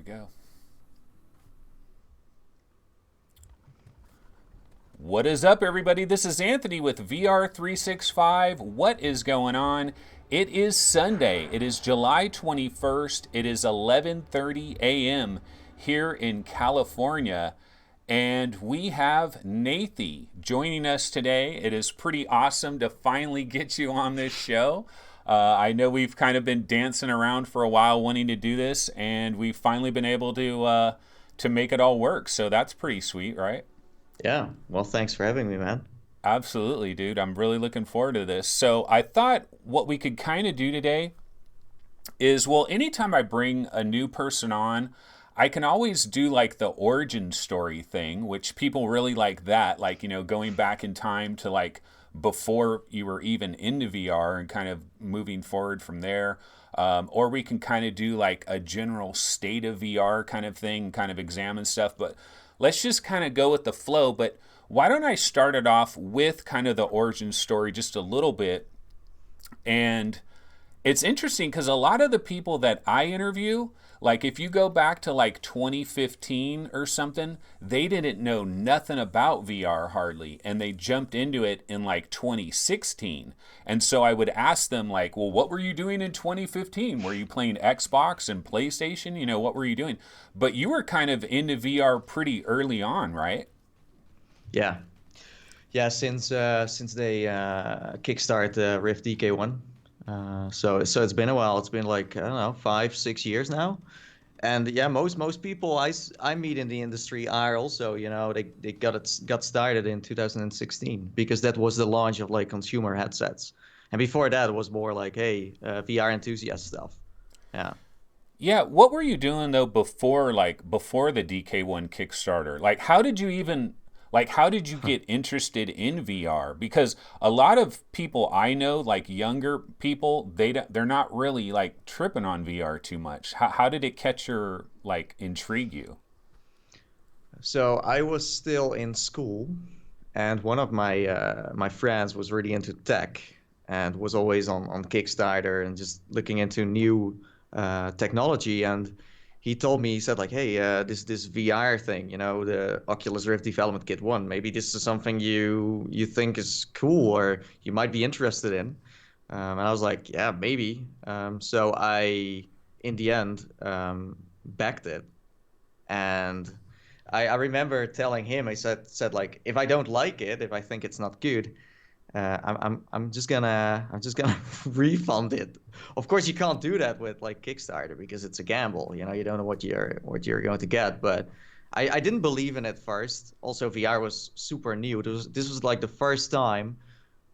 go. What is up, everybody? This is Anthony with VR 365. What is going on? It is Sunday. It is July 21st. It is 11:30 a.m. here in California. And we have Nathie joining us today. It is pretty awesome to finally get you on this show. I know we've kind of been dancing around for a while wanting to do this, and we've finally been able to make it all work. So that's pretty sweet, right? Yeah, well, thanks for having me, man. Absolutely, dude. I'm really looking forward to this. So I thought what we could kind of do today is, well, anytime I bring a new person on, I can always do like the origin story thing, which people really like that, like, going back in time to like before you were even into VR and kind of moving forward from there. Or we can kind of do like a general state of VR kind of thing, kind of examine stuff. But let's just kind of go with the flow. But why don't I start it off with kind of the origin story just a little bit? And it's interesting because a lot of the people that I interview, like if you go back to like 2015 or something, they didn't know nothing about VR hardly, and they jumped into it in like 2016. And so I would ask them like, well, what were you doing in 2015? Were you playing Xbox and PlayStation? What were you doing? But you were kind of into VR pretty early on, right? Yeah, yeah. Since they kickstart Rift DK1, so it's been a while. It's been like I don't know 5 6 years now. And yeah, most people I meet in the industry are also they got started in 2016 because that was the launch of like consumer headsets, and before that it was more like hey VR enthusiast stuff. Yeah. Yeah, what were you doing though before the DK1 Kickstarter? Like how did you get interested in VR? Because a lot of people I know, like younger people, they're not really like tripping on VR too much. How did it catch your like intrigue you? So I was still in school, and one of my friends was really into tech and was always on Kickstarter and just looking into new technology. And he told me, he said like, "Hey, this VR thing, the Oculus Rift Development Kit 1, maybe this is something you think is cool or you might be interested in." And I was like, "Yeah, maybe." So in the end, backed it. And I remember telling him, I said like, if I don't like it, if I think it's not good, I'm just gonna refund it. Of course, you can't do that with like Kickstarter because it's a gamble. You don't know what you're going to get. But I didn't believe in it first. Also, VR was super new. This was like the first time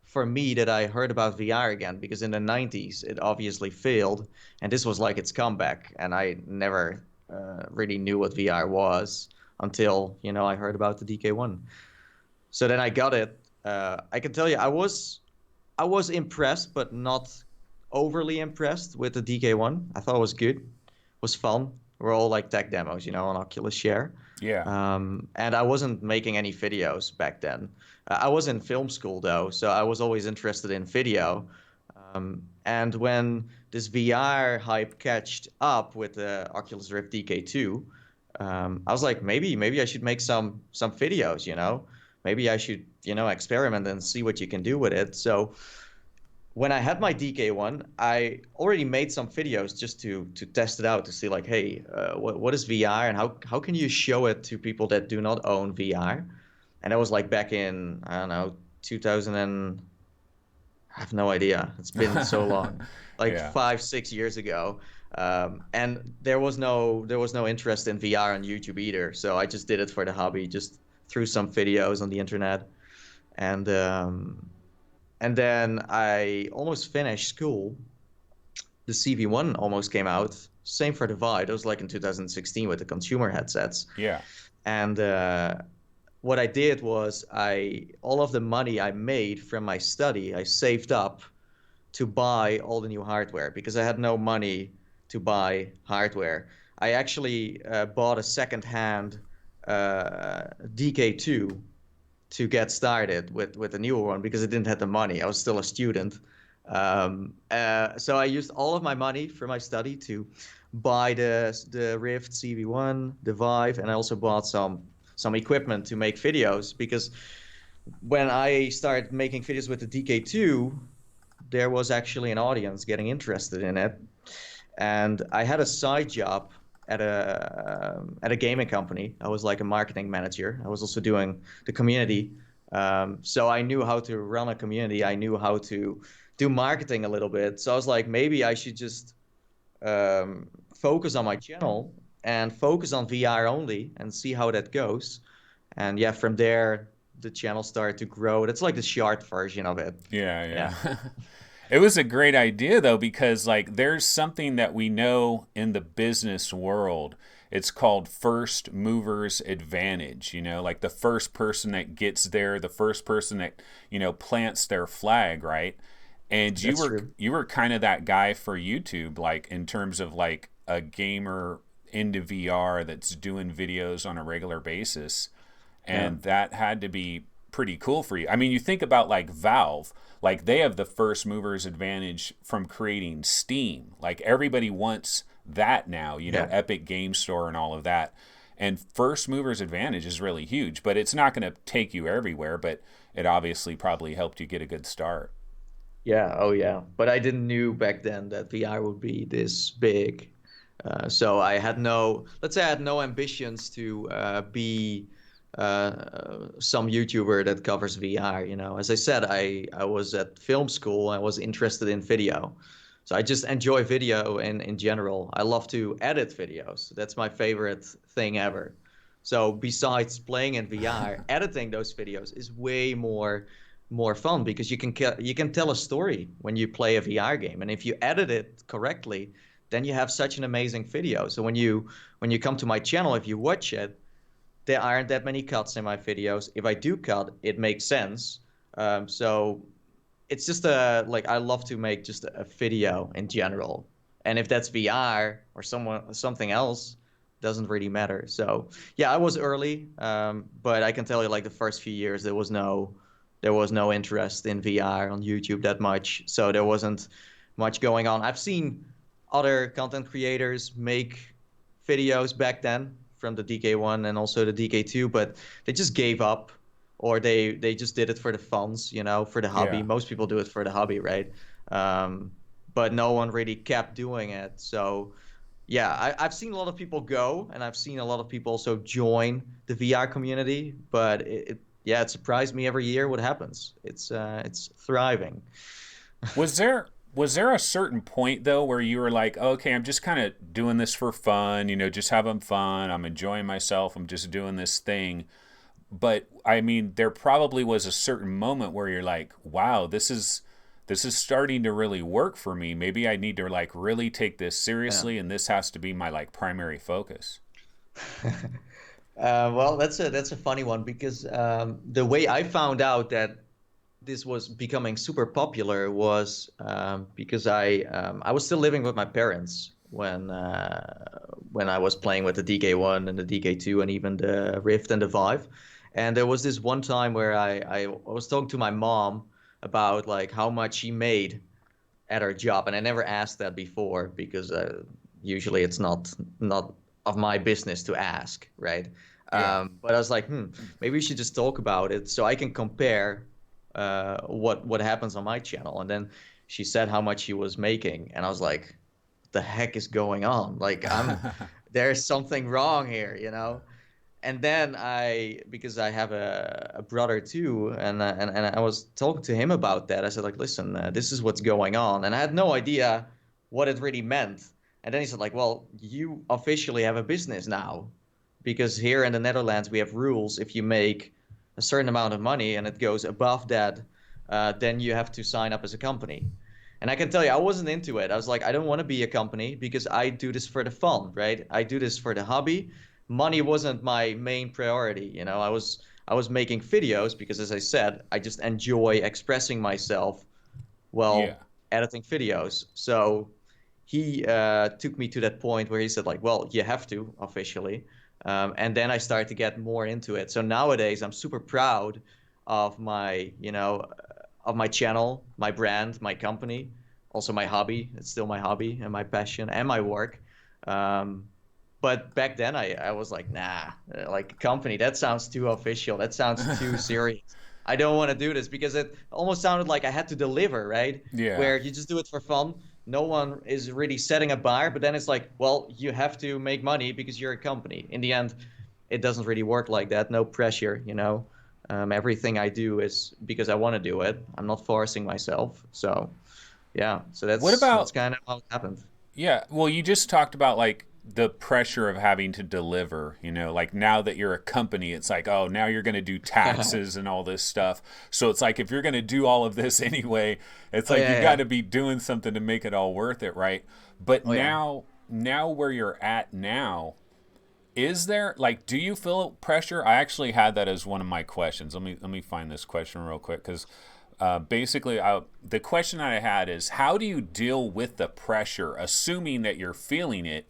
for me that I heard about VR again because in the 90s it obviously failed, and this was like its comeback, and I never really knew what VR was until I heard about the DK1. So then I got it. I can tell you I was impressed, but not overly impressed with the DK1. I thought it was good, was fun. We're all like tech demos, on Oculus Share. Yeah. And I wasn't making any videos back then. I was in film school though, so I was always interested in video. And when this VR hype catched up with the Oculus Rift DK2, I was like, maybe I should make some videos, Maybe I should, experiment and see what you can do with it. So when I had my DK1, I already made some videos just to test it out to see like, hey, what is VR and how can you show it to people that do not own VR? And that was like back in I don't know 2000 and I have no idea. It's been so long, like Yeah. 5 6 years ago. And there was no interest in VR on YouTube either. So I just did it for the hobby, just threw some videos on the internet, and then I almost finished school. The CV1 almost came out. Same for the Vive. It was like in 2016 with the consumer headsets. Yeah. And what I did was all of the money I made from my study, I saved up to buy all the new hardware because I had no money to buy hardware. I actually bought a second-hand DK2 to get started with a newer one because I didn't have the money. I was still a student. So I used all of my money for my study to buy the Rift CV1, the Vive, and I also bought some equipment to make videos because when I started making videos with the DK2, there was actually an audience getting interested in it, and I had a side job at a gaming company. I was like a marketing manager. I was also doing the community, so I knew how to run a community. I knew how to do marketing a little bit. So I was like, maybe I should just focus on my channel and focus on VR only and see how that goes. And yeah, from there the channel started to grow. That's like the short version of it. Yeah, Yeah. yeah. It was a great idea though, because like there's something that we know in the business world. It's called first movers advantage, like the first person that gets there, the first person that, plants their flag, right? And you That's were true. you were kind of that guy for YouTube, like in terms of like a gamer into VR that's doing videos on a regular basis, Yeah. and that had to be pretty cool for you. I mean, you think about like Valve, like they have the first movers advantage from creating Steam. Like everybody wants that now, Yeah. Epic Game Store and all of that. And first movers advantage is really huge, but it's not going to take you everywhere, but it obviously probably helped you get a good start. Yeah, oh yeah. But I didn't knew back then that VR would be this big. So I had no, let's say I had no ambitions to be some YouTuber that covers VR, As I said, I was at film school. I was interested in video. So I just enjoy video in general. I love to edit videos. That's my favorite thing ever. So besides playing in VR, editing those videos is way more fun because you can tell a story when you play a VR game, and if you edit it correctly, then you have such an amazing video. So when you come to my channel, if you watch it, there aren't that many cuts in my videos. If I do cut, it makes sense. So it's just like I love to make just a video in general, and if that's VR or something else, doesn't really matter. So yeah, I was early, but I can tell you like the first few years there was no interest in VR on YouTube that much, so there wasn't much going on. I've seen other content creators make videos back then from the DK1 and also the DK2, but they just gave up or they just did it for the funds, for the hobby. Yeah. Most people do it for the hobby, right? Um, but no one really kept doing it. So yeah, I've seen a lot of people go, and I've seen a lot of people also join the VR community. But yeah, it surprised me every year what happens. It's thriving. Was there a certain point though where you were like, okay, I'm just kind of doing this for fun, just having fun, I'm enjoying myself, I'm just doing this thing. But I mean, there probably was a certain moment where you're like, wow, this is starting to really work for me. Maybe I need to like really take this Yeah. seriously, and this has to be my like primary focus. Well, that's a funny one because the way I found out that this was becoming super popular was because I was still living with my parents when I was playing with the DK1 and the DK2 and even the Rift and the Vive. And there was this one time where I was talking to my mom about like how much she made at her job, and I never asked that before because usually it's not of my business to ask, right? Yeah. But I was like, maybe we should just talk about it so I can compare what happens on my channel. And then she said how much she was making, and I was like, what the heck is going on? Like there's something wrong here. And then because I have a brother too, and I was talking to him about that. I said like, listen, this is what's going on, and I had no idea what it really meant. And then he said like, well, you officially have a business now, because here in the Netherlands we have rules. If you make a certain amount of money and it goes above that, then you have to sign up as a company. And I can tell you, I wasn't into it. I was like, I don't want to be a company because I do this for the fun, right? I do this for the hobby. Money wasn't my main priority. I was making videos because, as I said, I just enjoy expressing myself Yeah. while editing videos. So he took me to that point where he said like, well, you have to officially. And then I started to get more into it. So nowadays I'm super proud of my channel, my brand, my company, also my hobby. It's still my hobby and my passion and my work. Um, but back then I was like, nah, like a company, that sounds too official. That sounds too serious. I don't want to do this because it almost sounded like I had to deliver, right? Yeah. Where you just do it for fun. No one is really setting a bar, but then it's like, well, you have to make money because you're a company. In the end, it doesn't really work like that. No pressure, you know. Everything I do is because I want to do it. I'm not forcing myself. So, yeah. So What that's about, kind of how it happened. yeah, well, you just talked about like the pressure of having to deliver, like now that you're a company, it's like, oh, now you're going to do taxes and all this stuff. So it's like if you're going to do all of this anyway, it's Oh like yeah, you got yeah. to be doing something to make it all worth it, right? But Oh yeah. now where you're at now, is there like do you feel pressure? I actually had that as one of my questions. Let me find this question real quick because basically the question I had is how do you deal with the pressure, assuming that you're feeling it,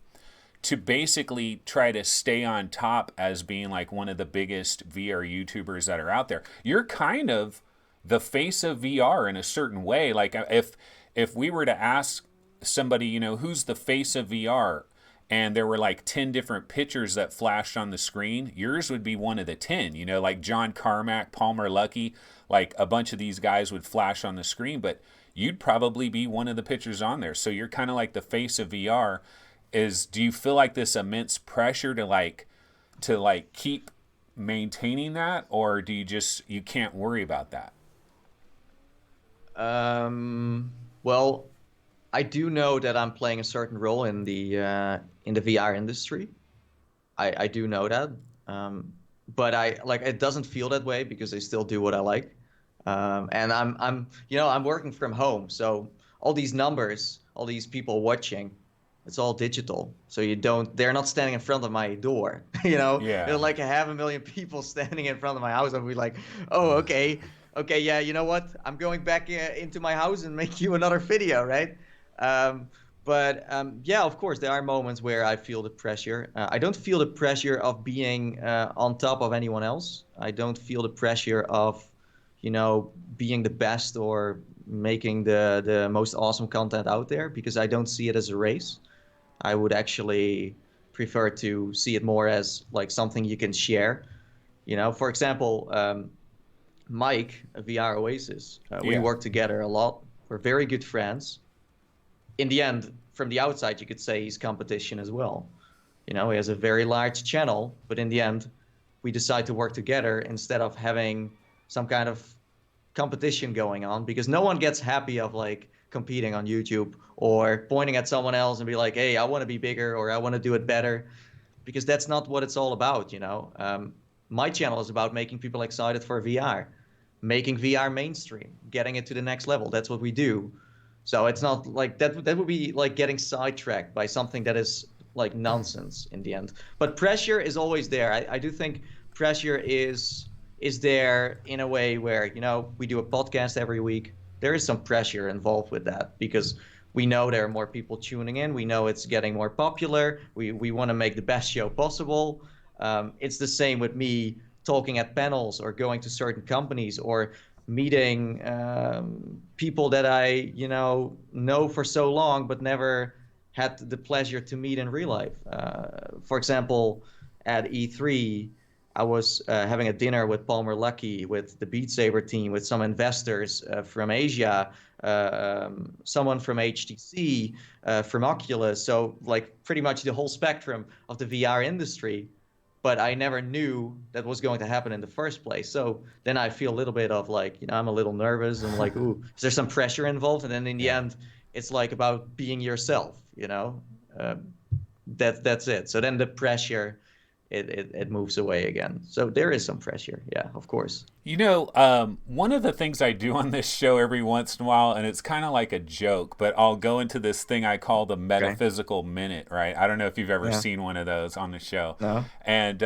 to basically try to stay on top as being like one of the biggest VR YouTubers that are out there. You're kind of the face of VR in a certain way. Like if we were to ask somebody, who's the face of VR, and there were like 10 different pictures that flashed on the screen, yours would be one of the 10, like John Carmack, Palmer Luckey, like a bunch of these guys would flash on the screen, but you'd probably be one of the pictures on there. So you're kind of like the face of VR. Do you feel like this immense pressure to keep maintaining that, or do you can't worry about that? Well, I do know that I'm playing a certain role in the VR industry. I do know that. But I like it doesn't feel that way because I still do what I like. And I'm working from home, so all these numbers, all these people watching, it's all digital. So they're not standing in front of my door. There's Yeah. like a half a million people standing in front of my house. I'll be like, oh, okay, okay, yeah, you know what? I'm going back into my house and make you another video, right? Um, but yeah, of course, there are moments where I feel the pressure. I don't feel the pressure of being on top of anyone else. I don't feel the pressure of, being the best or making the most awesome content out there because I don't see it as a race. I would actually prefer to see it more as like something you can share. For example, Mike, a VR Oasis, we Yeah. work together a lot. We're very good friends. In the end, from the outside, you could say he's competition as well. He has a very large channel, but in the end, we decide to work together instead of having some kind of competition going on because no one gets happy of like competing on YouTube or pointing at someone else and be like, hey, I want to be bigger or I want to do it better because that's not what it's all about. My channel is about making people excited for VR, making VR mainstream, getting it to the next level. That's what we do. So it's not like that would be like getting sidetracked by something that is like nonsense in the end. But pressure is always there. I do think pressure is there in a way where, we do a podcast every week. There is some pressure involved with that because we know there are more people tuning in. We know it's getting more popular. We want to make the best show possible. It's the same with me talking at panels or going to certain companies or meeting people that I, know for so long but never had the pleasure to meet in real life. For example, at E3, I was having a dinner with Palmer Luckey, with the Beat Saber team, with some investors from Asia, someone from HTC, from Oculus. So like pretty much the whole spectrum of the VR industry. But I never knew that was going to happen in the first place. So then I feel a little bit of like, I'm a little nervous. I'm like, ooh, is there some pressure involved? And then in the Yeah. end, it's like about being yourself. Uh, that's it. So then the pressure it moves away again. So there is some pressure. Yeah, of course. One of the things I do on this show every once in a while, and it's kind of like a joke, but I'll go into this thing I call the Okay. metaphysical minute, right? I don't know if you've ever Yeah. seen one of those on the show. No. And,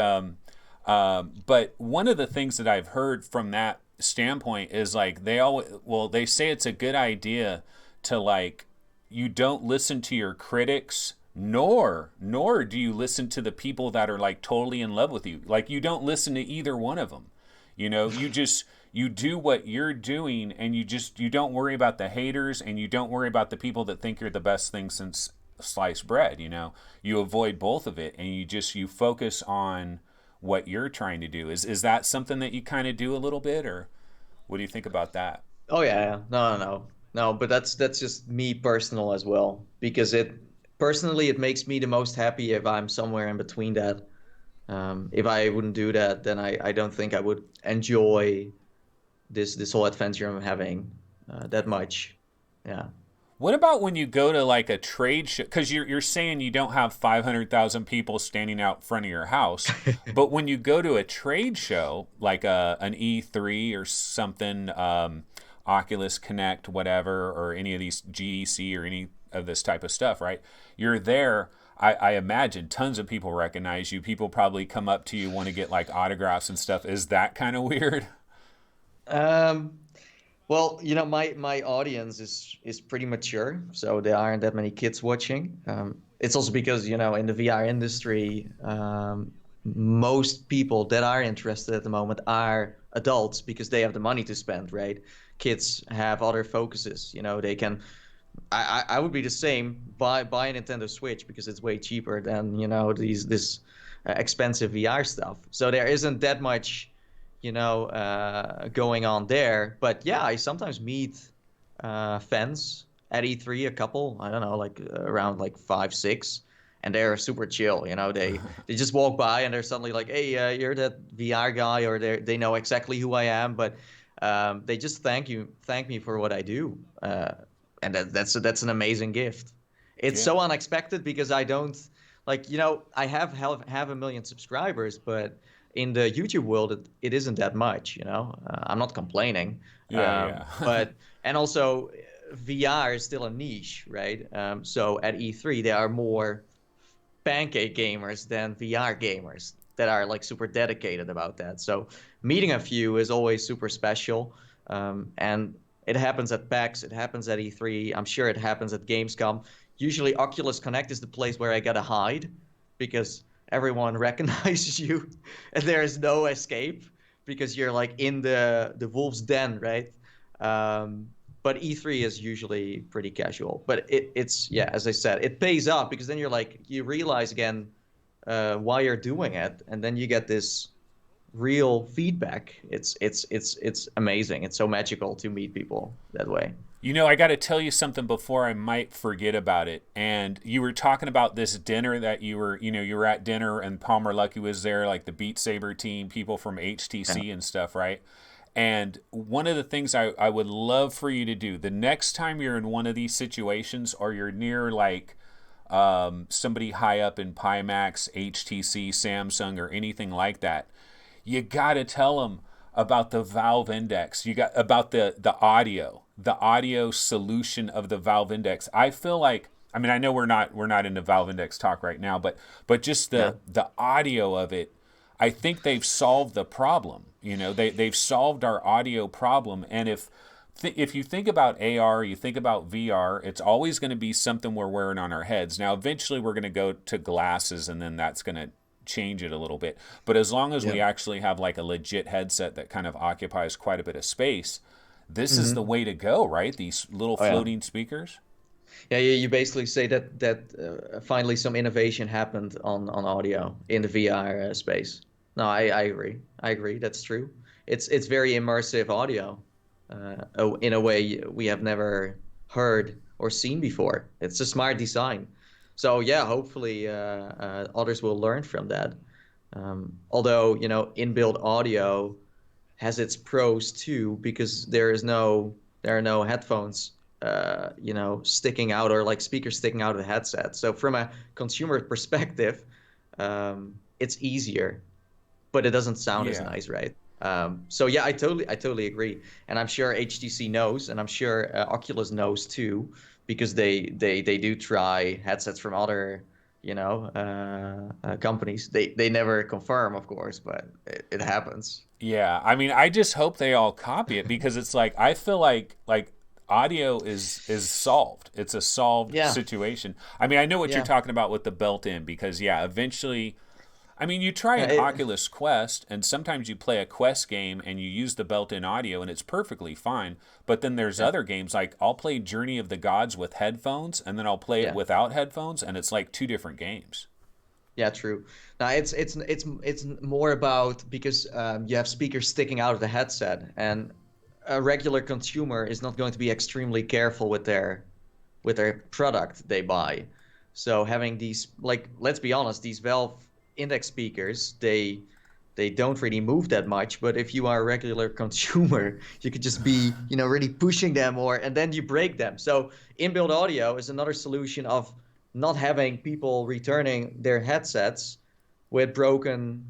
but one of the things that I've heard from that standpoint is like they say it's a good idea to like, you don't listen to your critics nor do you listen to the people that are like totally in love with you. Like you don't listen to either one of them. You do what you're doing, and you don't worry about the haters, and you don't worry about the people that think you're the best thing since sliced bread. You avoid both of it, and you focus on what you're trying to do. Is that something that you kind of do a little bit, or what do you think about that? Oh yeah, yeah. No. But that's just me personal as well, because it makes me the most happy if I'm somewhere in between that. If I wouldn't do that, then I don't think I would enjoy this whole adventure I'm having that much. Yeah. What about when you go to like a trade show? Because you're saying you don't have 500,000 people standing out front of your house, but when you go to a trade show like an E3 or something, Oculus Connect, whatever, or any of these GEC or any of this type of stuff, right? You're there. I imagine tons of people recognize you. People probably come up to you, want to get like autographs and stuff. Is that kind of weird? Um, Well, my audience is pretty mature, so there aren't that many kids watching. It's also because, in the VR industry, most people that are interested at the moment are adults because they have the money to spend, right? Kids have other focuses. They can. I would be the same. Buy a Nintendo Switch because it's way cheaper than this expensive VR stuff. So there isn't that much going on there. But yeah, I sometimes meet fans at E3, a couple, I don't know, like around like 5, 6, and they're super chill. They just walk by and they're suddenly like, hey, you're that VR guy, or they know exactly who I am, but they just thank me for what I do, and that's an amazing gift. It's Yeah. so unexpected because I don't like, I have half a million subscribers, but in the YouTube world, it isn't that much. I'm not complaining, Yeah, yeah. but and also VR is still a niche, right? So at E3, there are more pancake gamers than VR gamers that are like super dedicated about that. So meeting a few is always super special, and it happens at PAX, it happens at E3. I'm sure it happens at Gamescom. Usually, Oculus Connect is the place where I gotta hide because everyone recognizes you, and there is no escape because you're like in the wolf's den, right? But E3 is usually pretty casual. But it's yeah, as I said, it pays off because then you realize again why you're doing it, and then you get this real feedback. It's amazing. It's so magical to meet people that way. I got to tell you something before I might forget about it. And you were talking about this dinner that you were at dinner and Palmer Luckey was there, like the Beat Saber team, people from Yeah. HTC and stuff, right? And one of the things I would love for you to do the next time you're in one of these situations, or you're near like somebody high up in Pimax, HTC, Samsung, or anything like that, you got to tell them about the Valve Index. You got about the audio solution of the Valve Index. I feel like, I mean, I know we're not in the Valve Index talk right now, but just Yeah. the audio of it, I think they've solved the problem. They've solved our audio problem. And if you think about AR, you think about VR, it's always going to be something we're wearing on our heads. Now, eventually, we're going to go to glasses, and then that's going to change it a little bit. But as long as we Yeah. actually have like a legit headset that kind of occupies quite a bit of space, this is the Hmm. way to go, right? These little Oh yeah. floating speakers. Yeah, you basically say that finally some innovation happened on audio in the VR space. No, I agree. I agree. That's true. It's very immersive audio, in a way we have never heard or seen before. It's a smart design. So yeah, hopefully others will learn from that. Although, inbuilt audio has its pros too, because there are no headphones, sticking out, or like speakers sticking out of the headset. So from a consumer perspective, it's easier, but it doesn't sound as Yeah. nice, right? So yeah, I totally agree, and I'm sure HTC knows, and I'm sure Oculus knows too, because they do try headsets from other, companies. They never confirm, of course, but it happens. Yeah, I mean, I just hope they all copy it because it's like I feel like audio is solved. It's a solved Yeah, situation. I mean, I know what you're yeah. talking about with the built-in because yeah, eventually I mean, you try Yeah, an Oculus Quest, and sometimes you play a Quest game and you use the built-in audio, and it's perfectly fine. But then there's yeah, other games like I'll play Journey of the Gods with headphones, and then I'll play it yeah, without headphones, and it's like two different games. yeah. True. Now it's more about because you have speakers sticking out of the headset, and a regular consumer is not going to be extremely careful with their product they buy. So having these, like, let's be honest, these Valve Index speakers, they don't really move that much. But if you are a regular consumer, you could just be, really pushing them more, and then you break them. So inbuilt audio is another solution of not having people returning their headsets with broken,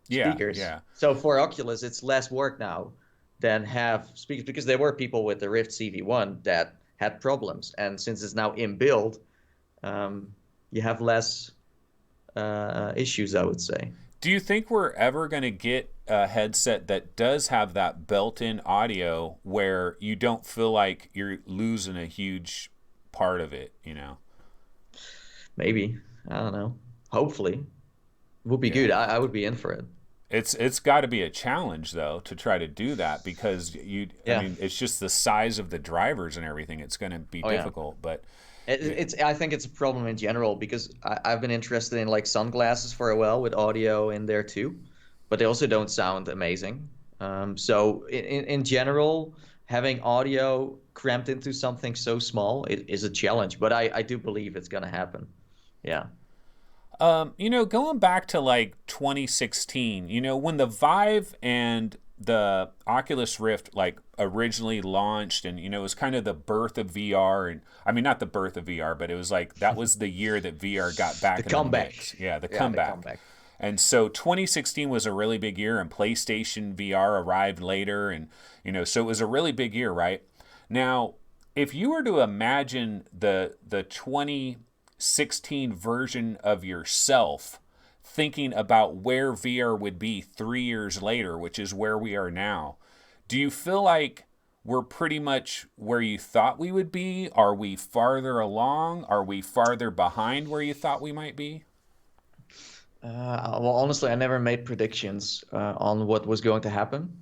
Yeah, speakers. yeah. So for Oculus, it's less work now than have speakers because there were people with the Rift CV1 that had problems, and since it's now inbuilt, um, you have less issues, I would say. Do you think we're ever going to get a headset that does have that built-in audio where you don't feel like you're losing a huge part of it, you know? Maybe. I don't know. Hopefully, would be Yeah. good. I would be in for it. It's got to be a challenge though to try to do that because I Yeah. mean it's just the size of the drivers and everything. It's going to be Oh yeah. difficult, but I think it's a problem in general because I've been interested in like sunglasses for a while with audio in there too, but they also don't sound amazing. So in general, having audio cramped into something so small is a challenge, but I do believe it's gonna happen. Yeah. going back to like 2016, when the Vive and the Oculus Rift like originally launched, and it was kind of the birth of VR, and I mean not the birth of VR, but it was like that was the year that VR got The back in the comeback. mix. Yeah, the Yeah, the comeback. comeback. And so 2016 was a really big year, and PlayStation VR arrived later, and so it was a really big year, right? Now, if you were to imagine the 2016 version of yourself thinking about where VR would be 3 years later, which is where we are now, do you feel like we're pretty much where you thought we would be? Are we farther along? Are we farther behind where you thought we might be? Well, honestly, I never made predictions on what was going to happen.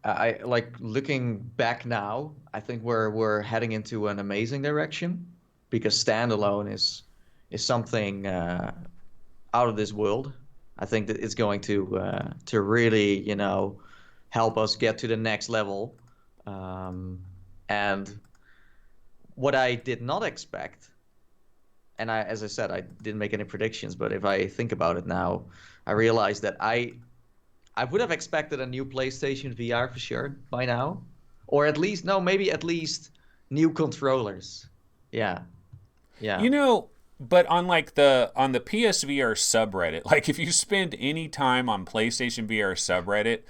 I like looking back now, I think we're heading into an amazing direction because standalone is something out of this world. I think that it's going to really, help us get to the next level. And what I did not expect, and as I said, I didn't make any predictions, but if I think about it now, I realize that I would have expected a new PlayStation VR for sure by now, or at least no, maybe at least new controllers. Yeah, yeah. You know, but on like the PSVR subreddit, like if you spend any time on PlayStation VR subreddit,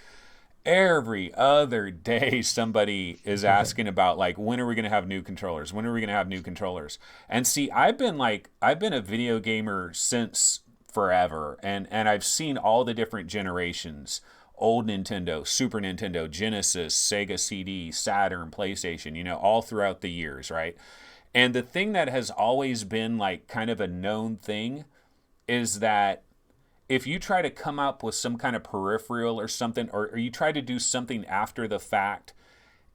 every other day somebody is asking about like when are we going to have new controllers? When are we going to have new controllers? And see, I've been a video gamer since forever, and I've seen all the different generations. Old Nintendo, Super Nintendo, Genesis, Sega CD, Saturn, PlayStation, all throughout the years, right? And the thing that has always been like kind of a known thing is that if you try to come up with some kind of peripheral or something, or you try to do something after the fact,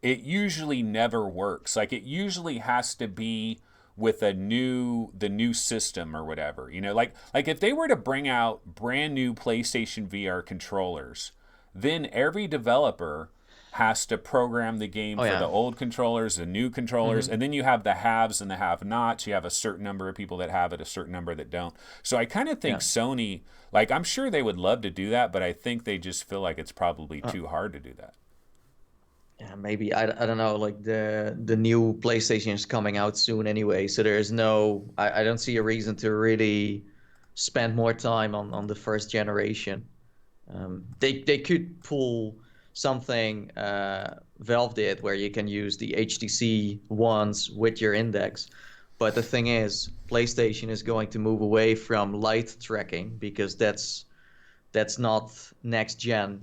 it usually never works. Like it usually has to be with the new system or whatever. Like if they were to bring out brand new PlayStation VR controllers, then every developer has to program the game Oh for the yeah. old controllers, the new controllers, Hmm. and then you have the haves and the have-nots. You have a certain number of people that have it, a certain number that don't. So I kind of think Yeah. Sony, like I'm sure they would love to do that, but I think they just feel like it's probably Uh, too hard to do that. yeah, maybe I don't know. Like the new PlayStation is coming out soon anyway, so there's no I don't see a reason to really spend more time on the first generation. They could pull something Valve did where you can use the HTC ones with your index. But the thing is, PlayStation is going to move away from light tracking because that's not next gen.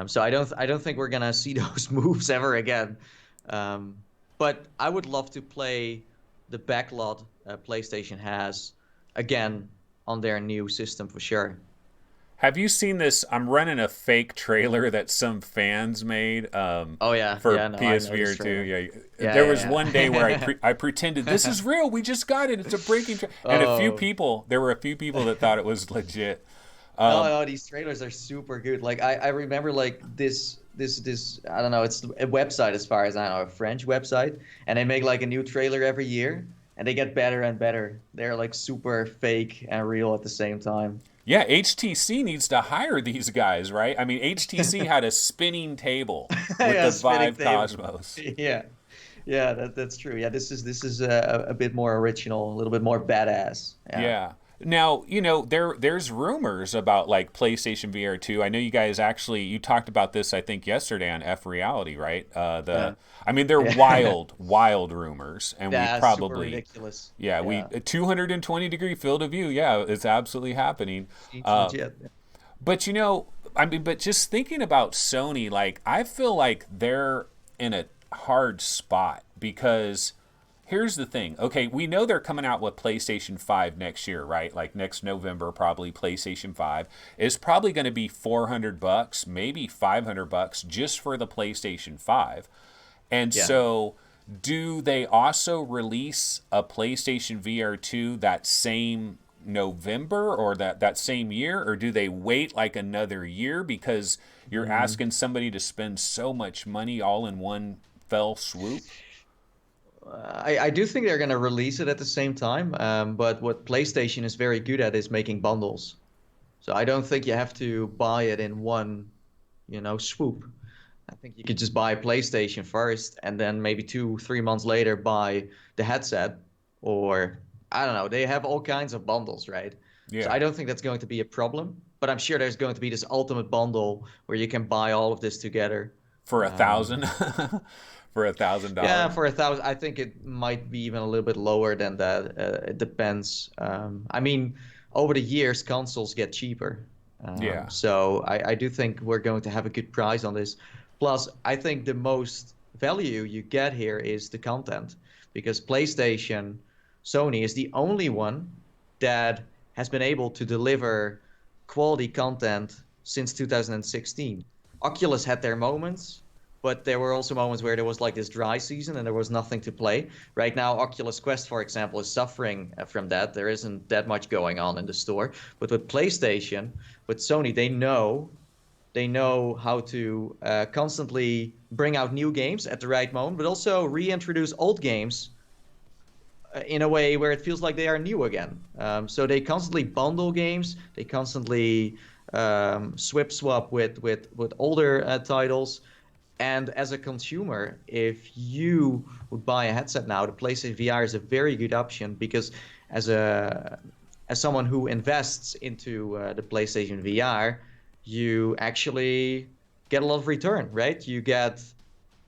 So I don't think we're gonna see those moves ever again. Um, but I would love to play the backlot PlayStation has again on their new system for sure. Have you seen this? I'm running a fake trailer that some fans made Oh yeah, for yeah, no, I know this PSVR 2. trailer. Yeah, there was Yeah, one day where I pretended this is real. We just got it. It's a breaking and Oh, there were a few people that thought it was legit. no, Um, no, these trailers are super good. Like I remember like this I don't know, it's a website as far as I know, a French website, and they make like a new trailer every year, and they get better and better. They're like super fake and real at the same time. yeah, HTC needs to hire these guys, right? I mean, HTC had a spinning table with Yeah, the spinning Vive table. Cosmos. Yeah, yeah, that's true. Yeah, this is a bit more original, a little bit more badass. Yeah, Yeah. Now, there's rumors about like PlayStation VR 2. I know you guys actually you talked about this I think yesterday on F Reality, right? yeah, They're yeah. wild rumors and we That's super probably ridiculous. yeah, we Yeah, a 220-degree field of view. Yeah, it's absolutely happening. seems Uh, legit. but but just thinking about Sony, like I feel like they're in a hard spot because here's the thing. Okay, we know they're coming out with PlayStation 5 next year, right? Like next November probably PlayStation 5 is probably going to be $400, maybe $500 just for the PlayStation 5. And Yeah. so do they also release a PlayStation VR 2 that same November or that same year, or do they wait like another year because you're Hmm. asking somebody to spend so much money all in one fell swoop? I do think they're going to release it at the same time, but what PlayStation is very good at is making bundles. So I don't think you have to buy it in one, swoop. I think you could just buy a PlayStation first and then maybe 2, 3 months later buy the headset, or I don't know. They have all kinds of bundles, right? So I Yeah, don't think that's going to be a problem, but I'm sure there's going to be this ultimate bundle where you can buy all of this together. for a Um, thousand, for a thousand yeah, dollars. for 1,000, I think it might be even a little bit lower than that. It depends. I mean, over the years, consoles get cheaper. Yeah, So I do think we're going to have a good price on this. Plus, I think the most value you get here is the content, because PlayStation, Sony is the only one that has been able to deliver quality content since 2016. Oculus had their moments, but there were also moments where there was like this dry season and there was nothing to play. Right now, Oculus Quest, for example, is suffering from that. There isn't that much going on in the store. But with PlayStation, with Sony, they know how to constantly bring out new games at the right moment, but also reintroduce old games in a way where it feels like they are new again. So they constantly bundle games. They constantly swap with older titles. And as a consumer, if you would buy a headset now, the PlayStation VR is a very good option because as a as someone who invests into the PlayStation VR, you actually get a lot of return, right? You get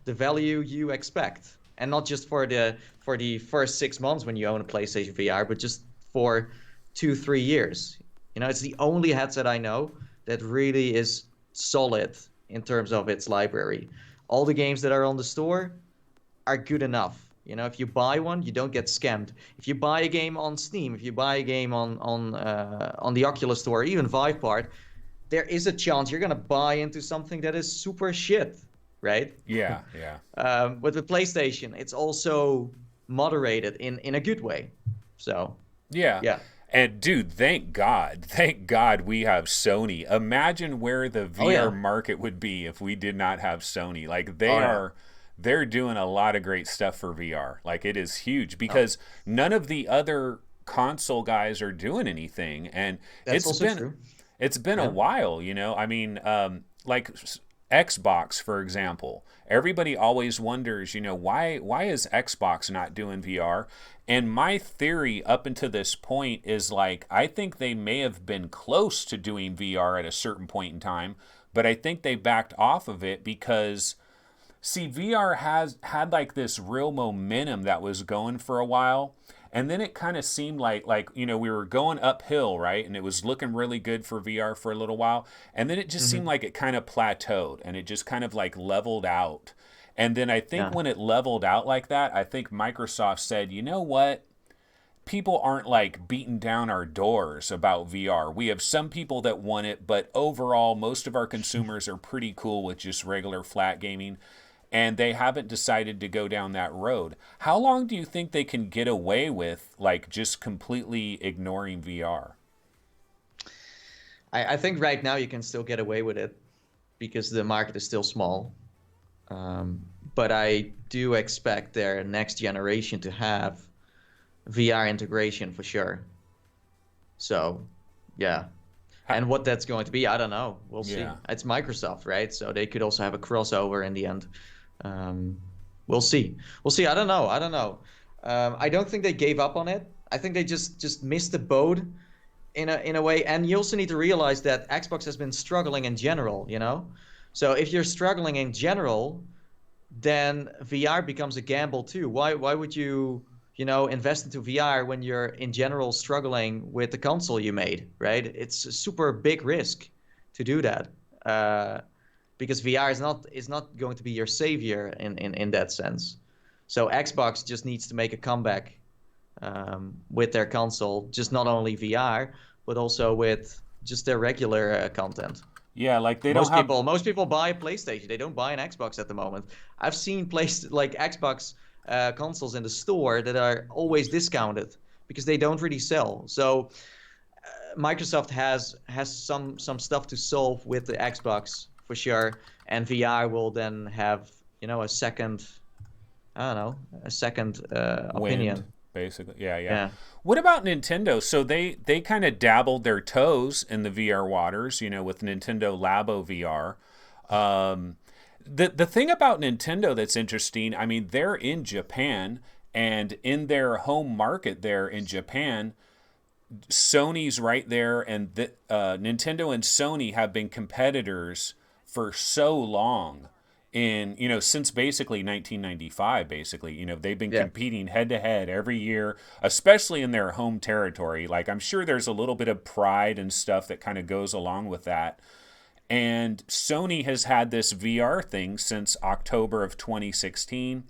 the value you expect, and not just for the first 6 months when you own a PlayStation VR, but just for 2, 3 years. It's the only headset I know that really is solid in terms of its library. All the games that are on the store are good enough. If you buy one, you don't get scammed. If you buy a game on Steam, if you buy a game on the Oculus Store, or even Vivepart, there is a chance you're gonna buy into something that is super shit, right? yeah, yeah. With the PlayStation, it's also moderated in a good way. So Yeah. yeah. And dude, thank God we have Sony. Imagine where the Oh VR yeah. market would be if we did not have Sony. Like Oh yeah. they're doing a lot of great stuff for VR. Like it is huge No, because none of the other console guys are doing anything and that's it's also been true. it's been a Yeah. while, like Xbox, for example. Everybody always wonders, why is Xbox not doing VR? And my theory up until this point is like I think they may have been close to doing VR at a certain point in time, but I think they backed off of it because see, VR has had like this real momentum that was going for a while. And then it kind of seemed like we were going uphill, right? And it was looking really good for VR for a little while. And then it just seemed Hmm. like it kind of plateaued and it just kind of like leveled out. And then I think Yeah. when it leveled out like that, I think Microsoft said, you know what? people aren't like beating down our doors about VR. We have some people that want it, but overall, most of our consumers are pretty cool with just regular flat gaming, and they haven't decided to go down that road. How long do you think they can get away with like just completely ignoring VR? I think right now you can still get away with it because the market is still small. Um, but I do expect their next generation to have VR integration for sure. So, yeah. And what that's going to be, I don't know. We'll see. Yeah. It's Microsoft, right? So they could also have a crossover in the end. Um, we'll see. We'll see. I don't know. I don't know. I don't think they gave up on it. I think they just missed the boat in a way. And you also need to realize that Xbox has been struggling in general, you know? So if you're struggling in general, then VR becomes a gamble too. Why would you, invest into VR when you're in general struggling with the console you made, right? It's a super big risk to do that. Because VR is not going to be your savior in that sense. So Xbox just needs to make a comeback with their console, just not only VR, but also with just their regular content. Yeah, like they don't Most have. people, most people buy a PlayStation. They don't buy an Xbox at the moment. I've seen like Xbox consoles in the store that are always discounted because they don't really sell. So Microsoft has some stuff to solve with the Xbox for sure, and VR will then have a second, I don't know, a second Wind, opinion. basically. Yeah, yeah. Yeah. What about Nintendo? So they kind of dabbled their toes in the VR waters, with Nintendo Labo VR. Um, the thing about Nintendo that's interesting, I mean, they're in Japan, and in their home market there in Japan, Sony's right there, and Nintendo and Sony have been competitors for so long. Since basically 1995, basically, they've been Yeah. competing head to head every year, especially in their home territory. Like, I'm sure there's a little bit of pride and stuff that kind of goes along with that. And Sony has had this VR thing since October of 2016.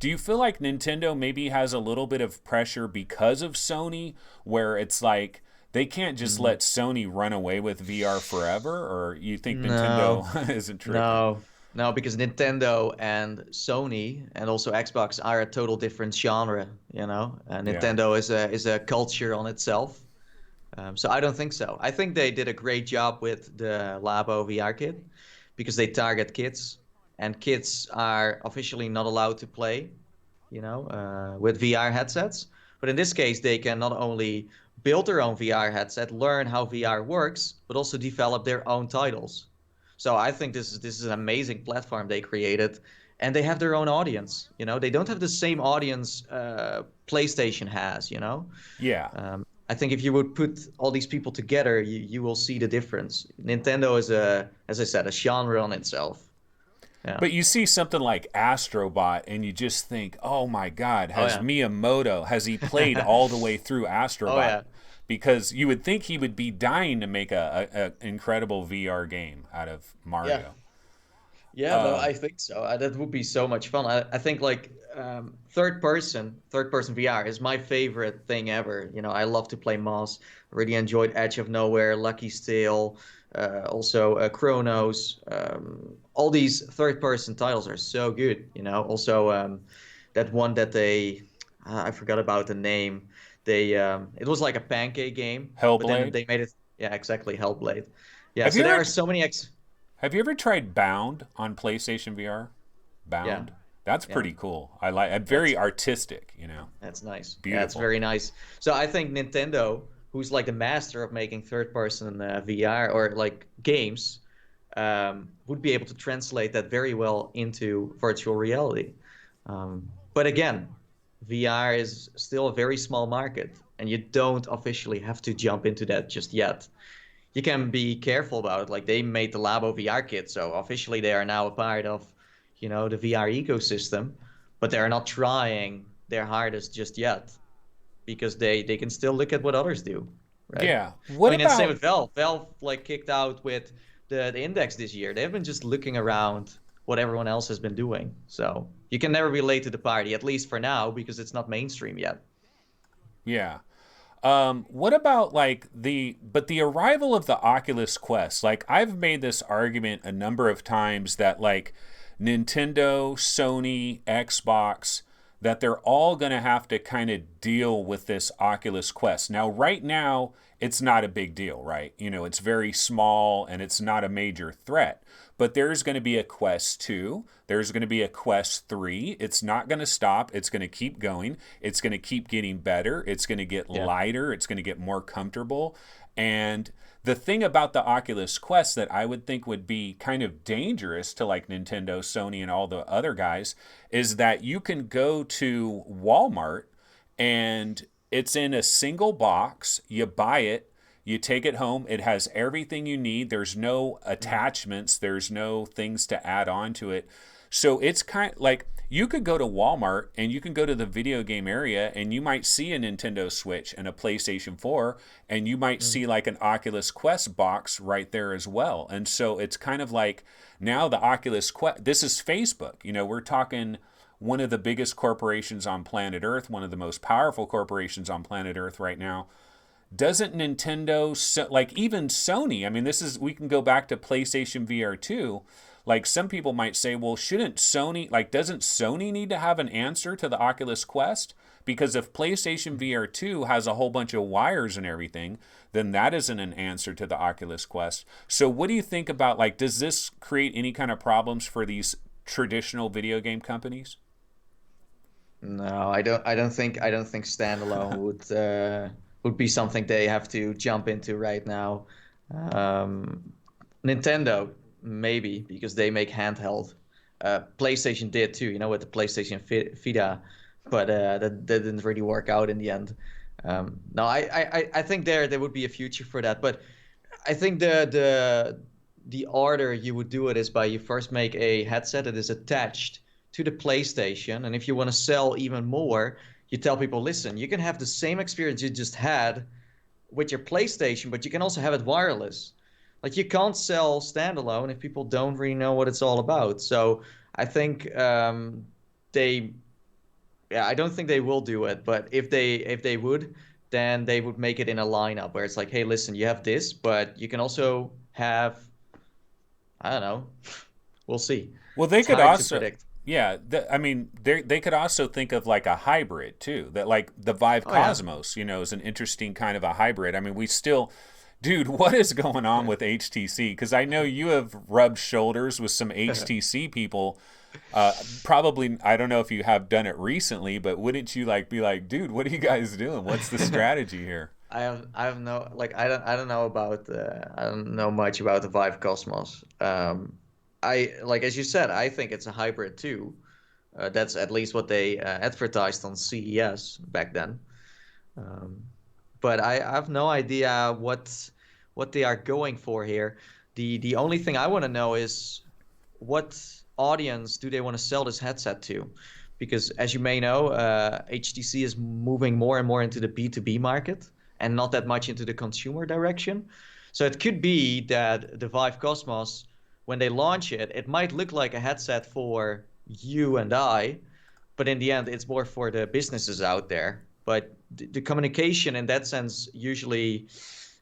Do you feel like Nintendo maybe has a little bit of pressure because of Sony, where it's like they can't just Mm, let Sony run away with VR forever? Or you think no. Nintendo isn't tripping? No, no, because Nintendo and Sony and also Xbox are a total different genre, you know. Yeah. Nintendo is a culture on itself. So I don't think so. I think they did a great job with the Labo VR kit because they target kids, and kids are officially not allowed to play, with VR headsets. But in this case, they can not only build their own VR headset, learn how VR works, but also develop their own titles. So I think this is an amazing platform they created, and they have their own audience. They don't have the same audience PlayStation has. Yeah. I think if you would put all these people together, you will see the difference. Nintendo is as I said, a genre on itself. Yeah. But you see something like Astrobot, and you just think, "Oh my God, Oh has yeah. Miyamoto he played all the way through Oh Astrobot?" yeah. Because you would think he would be dying to make a incredible VR game out of Yeah. Mario. Yeah, no, I think so. That would be so much fun. I think like third person VR is my favorite thing ever. I love to play Moss. Really enjoyed Edge of Nowhere, Lucky Stale, also Chronos. All these third person titles are so good. Also that one that I forgot about the name. It was like a pancake game, but then Hellblade. they made it. Yeah, exactly, Hellblade. Yeah, Have so you there ever are so many have you ever tried Bound on PlayStation VR? Yeah. Bound. That's Yeah. pretty cool. I like. That's Very artistic. that's nice. Yeah, it's Beautiful. very nice. So I think Nintendo, who's like the master of making third-person VR or like games, would be able to translate that very well into virtual reality. But again, VR is still a very small market, and you don't officially have to jump into that just yet. You can be careful about it. Like they made the Labo VR kit, so officially they are now a part of, the VR ecosystem, but they're not trying their hardest just yet because they can still look at what others do, right? Yeah. I What mean, it's the same about with Valve. Valve like kicked out with the index this year. They've been just looking around what everyone else has been doing. So you can never be late to the party, at least for now, because it's not mainstream yet. Yeah. What about like the arrival of the Oculus Quest? Like I've made this argument a number of times that like Nintendo, Sony, Xbox, that they're all going to have to kind of deal with this Oculus Quest. Now, right now, it's not a big deal, right? You know, it's very small and it's not a major threat. But there's going to be a Quest 2. There's going to be a Quest 3. It's not going to stop. It's going to keep going. It's going to keep getting better. It's going to get Yeah. lighter. It's going to get more comfortable. And the thing about the Oculus Quest that I would think would be kind of dangerous to like Nintendo, Sony, and all the other guys is that you can go to Walmart and it's in a single box. You buy it, you take it home. It has everything you need. There's no attachments, there's no things to add on to it. So it's kind of like you could go to Walmart and you can go to the video game area and you might see a Nintendo Switch and a PlayStation 4 and you might see like an Oculus Quest box right there as well. And so it's kind of like now the Oculus Quest, this is Facebook. You know, we're talking one of the biggest corporations on planet Earth, one of the most powerful corporations on planet Earth right now. Doesn't Nintendo, like even Sony, I mean, this is, we can go back to PlayStation VR 2. Like some people might say, well, shouldn't Sony, like, doesn't Sony need to have an answer to the Oculus Quest? Because if PlayStation VR 2 has a whole bunch of wires and everything, then that isn't an answer to the Oculus Quest. So what do you think about, like, does this create any kind of problems for these traditional video game companies? No, I don't think standalone would be something they have to jump into right now. Nintendo maybe because they make handheld. PlayStation did too, you know, with the PlayStation Vita, but that didn't really work out in the end. No, I think there would be a future for that, but I think the order you would do it is by you first make a headset that is attached to the PlayStation, and if you want to sell even more, you tell people, listen, you can have the same experience you just had with your PlayStation, but you can also have it wireless. Like you can't sell standalone if people don't really know what it's all about. So I think they, yeah, I don't think they will do it, but if they would, then they would make it in a lineup where it's like, hey, listen, you have this, but you can also have, I don't know, we'll see. Well, they It's could hard to also, predict. yeah. I mean, they could also think of like a hybrid too. That like the Vive Oh yeah. Cosmos, you know, is an interesting kind of a hybrid. I mean, we still, dude, what is going on with HTC? Because I know you have rubbed shoulders with some HTC people. Probably, I don't know if you have done it recently, but wouldn't you like be like, dude, what are you guys doing? What's the strategy here? I have no like I don't know about I don't know much about the Vive Cosmos. I like as you said, I think it's a hybrid too. That's at least what they advertised on CES back then. Um, but I have no idea what they are going for here. The only thing I want to know is what audience do they want to sell this headset to? Because as you may know, HTC is moving more and more into the B2B market and not that much into the consumer direction. So it could be that the Vive Cosmos, when they launch it, it might look like a headset for you and I, but in the end, it's more for the businesses out there. But the communication in that sense usually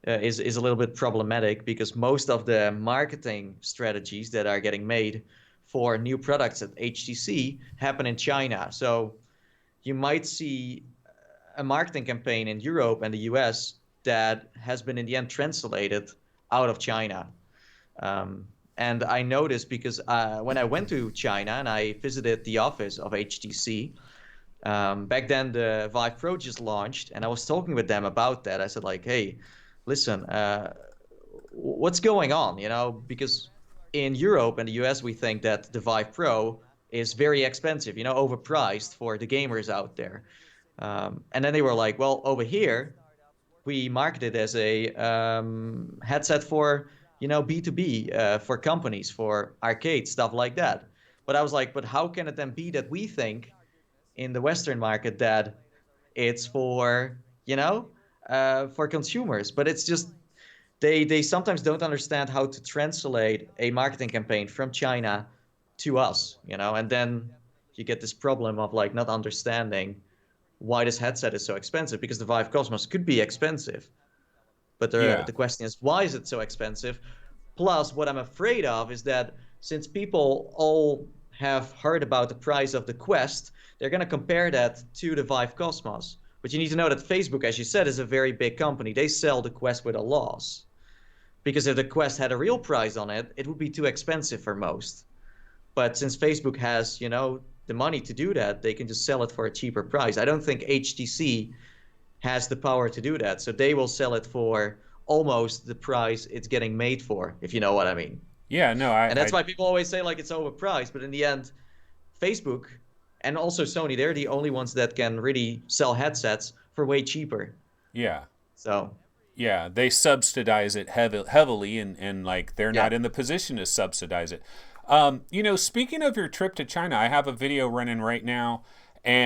is a little bit problematic because most of the marketing strategies that are getting made for new products at HTC happen in China. So you might see a marketing campaign in Europe and the US that has been in the end translated out of China. And I noticed because when I went to China and I visited the office of HTC, back then the Vive Pro just launched, and I was talking with them about that. I said like, hey, listen, what's going on? You know, because in Europe and the US, we think that the Vive Pro is very expensive, you know, overpriced for the gamers out there. And then they were like, well, over here, we market it as a headset for, you know, B2B, for companies, for arcade, stuff like that. But I was like, but how can it then be that we think in the Western market that it's for, you know, for consumers? But it's just they sometimes don't understand how to translate a marketing campaign from China to us, you know, and then you get this problem of like not understanding why this headset is so expensive, because the Vive Cosmos could be expensive. But Yeah. the question is, why is it so expensive? Plus, what I'm afraid of is that since people all have heard about the price of the Quest, they're going to compare that to the Vive Cosmos. But you need to know that Facebook, as you said, is a very big company. They sell the Quest with a loss. Because if the Quest had a real price on it, it would be too expensive for most. But since Facebook has, the money to do that, they can just sell it for a cheaper price. I don't think HTC has the power to do that. So they will sell it for almost the price it's getting made for, if you know what I mean. Yeah, no, And I that's why people always say like it's overpriced. But in the end, Facebook and also Sony, they're the only ones that can really sell headsets for way cheaper. yeah. So Yeah, they subsidize it heavily, and like they're yeah, not in the position to subsidize it. Speaking of your trip to China, I have a video running right now,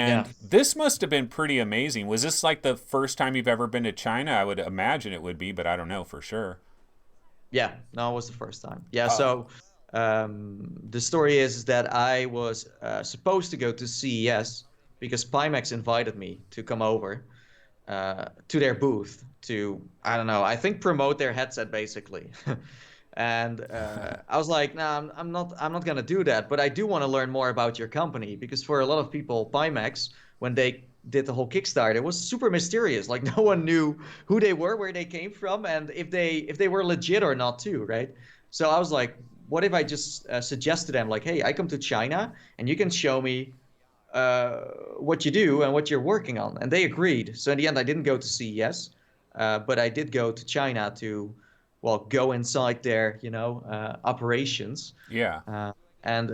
yeah, and this must have been pretty amazing. Was this like the first time you've ever been to China? I would imagine it would be, but I don't know for sure. yeah. No, it was the first time. Yeah. Oh, So the story is that I was supposed to go to CES because Pimax invited me to come over to their booth to, I don't know, I think promote their headset basically. And I was like, nah, I'm not gonna do that. But I do want to learn more about your company because for a lot of people, Pimax, when they did the whole Kickstarter, it was super mysterious. Like no one knew who they were, where they came from, and if they were legit or not too, right? So I was like, what if I just suggest to them like, hey, I come to China and you can show me uh, what you do and what you're working on. And they agreed. So in the end, I didn't go to CES, but I did go to China to, well, go inside their, operations. yeah, Uh, and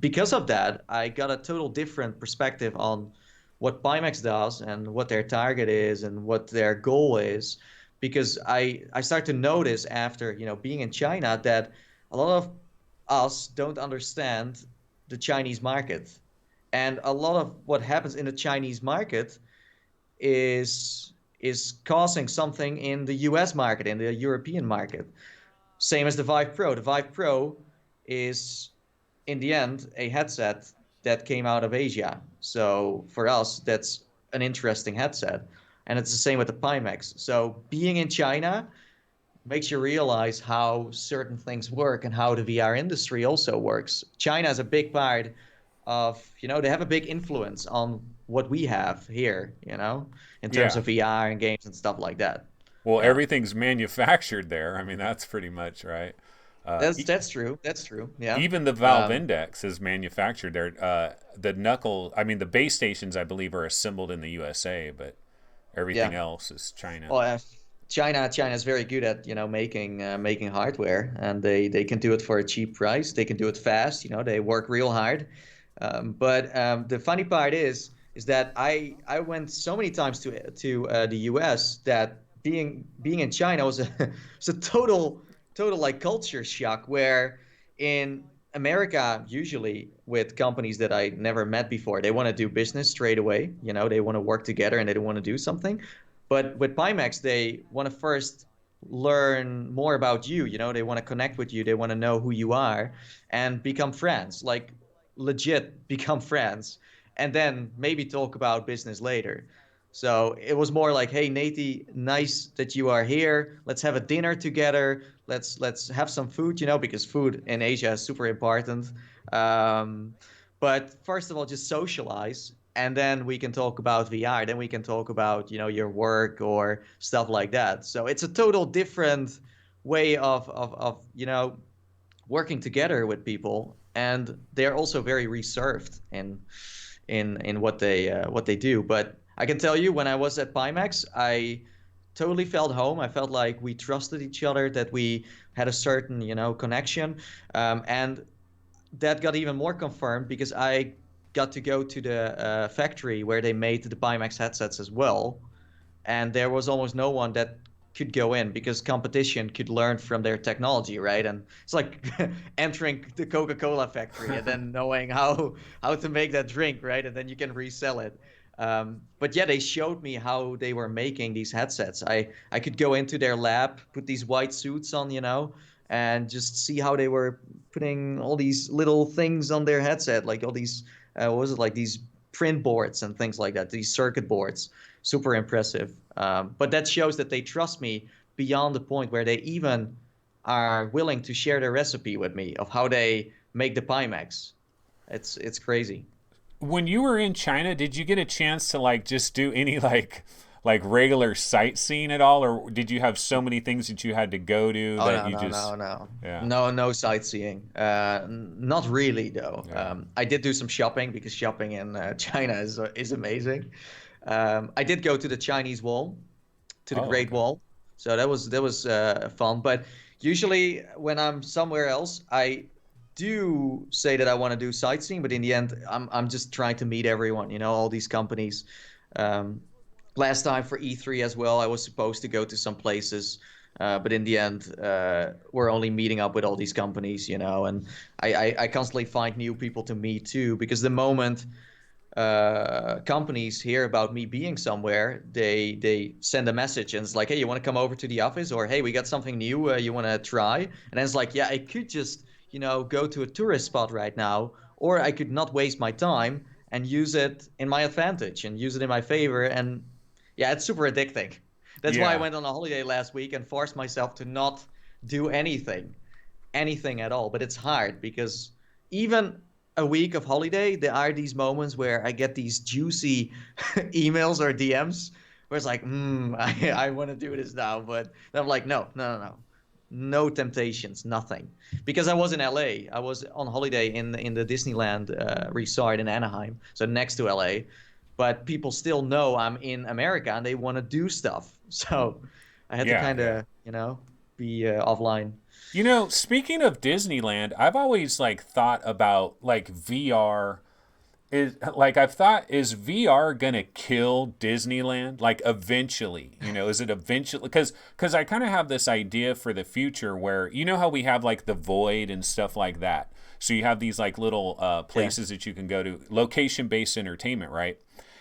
because of that, I got a total different perspective on what Pimax does and what their target is and what their goal is. Because I start to notice after, being in China that a lot of us don't understand the Chinese market. And a lot of what happens in the Chinese market is causing something in the US market, in the European market. Same as the Vive Pro. The Vive Pro is in the end a headset that came out of Asia. So for us, that's an interesting headset. And it's the same with the Pimax. So being in China makes you realize how certain things work and how the VR industry also works. China is a big part of, they have a big influence on what we have here, in terms yeah. of VR and games and stuff like that. Well, Yeah. everything's manufactured there. I mean, that's pretty much right. That's true. That's true. Yeah. Even the Valve Um, Index is manufactured there. The knuckle, I mean, the base stations, I believe, are assembled in the USA, but everything yeah. else is China. Well, China is very good at making hardware, and they can do it for a cheap price. They can do it fast. They work real hard. But the funny part is that I went so many times to the U.S. that being in China was a was a total like culture shock. Where in America, usually with companies that I never met before, they want to do business straight away. They want to work together and they want to do something. But with Pimax, they want to first learn more about you. They want to connect with you. They want to know who you are and become friends, like legit become friends, and then maybe talk about business later. So it was more like, hey, Nathie, nice that you are here. Let's have a dinner together. Let's have some food, because food in Asia is super important. Um, but first of all, just socialize, and then we can talk about VR. Then we can talk about, your work or stuff like that. So it's a total different way of working together with people, and they're also very reserved in what they do. But I can tell you, when I was at Pimax, I totally felt home. I felt like we trusted each other, that we had a certain connection, and that got even more confirmed because I got to go to the factory where they made the Pimax headsets as well, and there was almost no one that could go in because competition could learn from their technology, right? And it's like entering the Coca-Cola factory and then knowing how to make that drink, right? And then you can resell it. But yeah, they showed me how they were making these headsets. I could go into their lab, put these white suits on, and just see how they were putting all these little things on their headset, like all these what was it, like these print boards and things like that, these circuit boards. Super impressive. But that shows that they trust me beyond the point where they even are willing to share their recipe with me of how they make the Pimax. It's crazy. When you were in China, did you get a chance to like just do any like regular sightseeing at all, or did you have so many things that you had to go to Oh that no you no just no no yeah no no sightseeing. Not really though. yeah I did do some shopping because shopping in China is amazing. I did go to the Chinese Wall, to the oh Great okay Wall, so that was fun. But usually when I'm somewhere else, I do say that I want to do sightseeing, but in the end, I'm just trying to meet everyone. You know, all these companies. Um, Last time for E3 as well, I was supposed to go to some places, but in the end, we're only meeting up with all these companies, you know, and I constantly find new people to meet too, because the moment companies hear about me being somewhere, they send a message and it's like, hey, you want to come over to the office, or hey, we got something new you want to try, and then it's like, yeah, I could just go to a tourist spot right now, or I could not waste my time and use it in my advantage and use it in my favor, and yeah, it's super addicting. That's why I yeah went on a holiday last week and forced myself to not do anything at all. But it's hard because even a week of holiday, there are these moments where I get these juicy emails or DMs where it's like, I want to do this now. But I'm like, no, no, no, no. No temptations, nothing. Because I was in LA. I was on holiday in the Disneyland resort in Anaheim, so next to LA. But people still know I'm in America and they want to do stuff. So I had to yeah kind yeah of, be offline. You know, speaking of Disneyland, I've always like thought about like VR is like I've thought, is VR gonna kill Disneyland like eventually? You know, is it eventually, because I kind of have this idea for the future where you know how we have like the void and stuff like that. So you have these like little Yeah, places that you can go to, location based entertainment, right?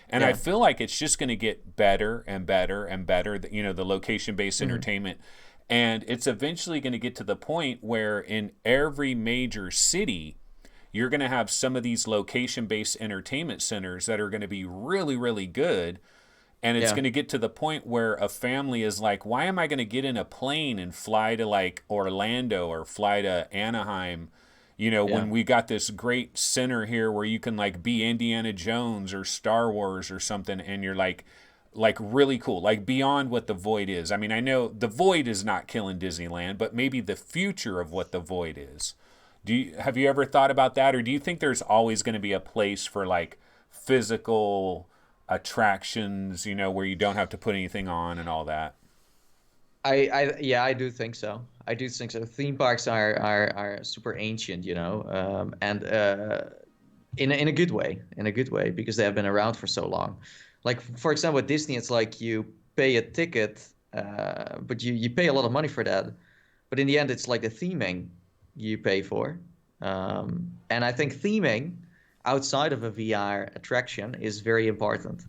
And I yeah. feel like it's just going to get better and better and better. You know, the location based Mhm. entertainment, and it's eventually going to get to the point where in every major city you're going to have some of these location based entertainment centers that are going to be really, really good. And it's Yeah, going to get to the point where a family is like, why am I going to get in a plane and fly to like Orlando or fly to Anaheim? You know, yeah, when we got this great center here where you can like be Indiana Jones or Star Wars or something, and you're like really cool, like beyond what the void is. I mean, I know the void is not killing Disneyland, but maybe the future of what the void is. Have you ever thought about that, or do you think there's always going to be a place for like physical attractions, you know, where you don't have to put anything on and all that? yeah, I do think so. I do think so. Theme parks are super ancient, and in a good way, because they have been around for so long. Like for example, with Disney, it's like you pay a ticket, but you pay a lot of money for that. But in the end, it's like the theming you pay for. And I think theming outside of a VR attraction is very important.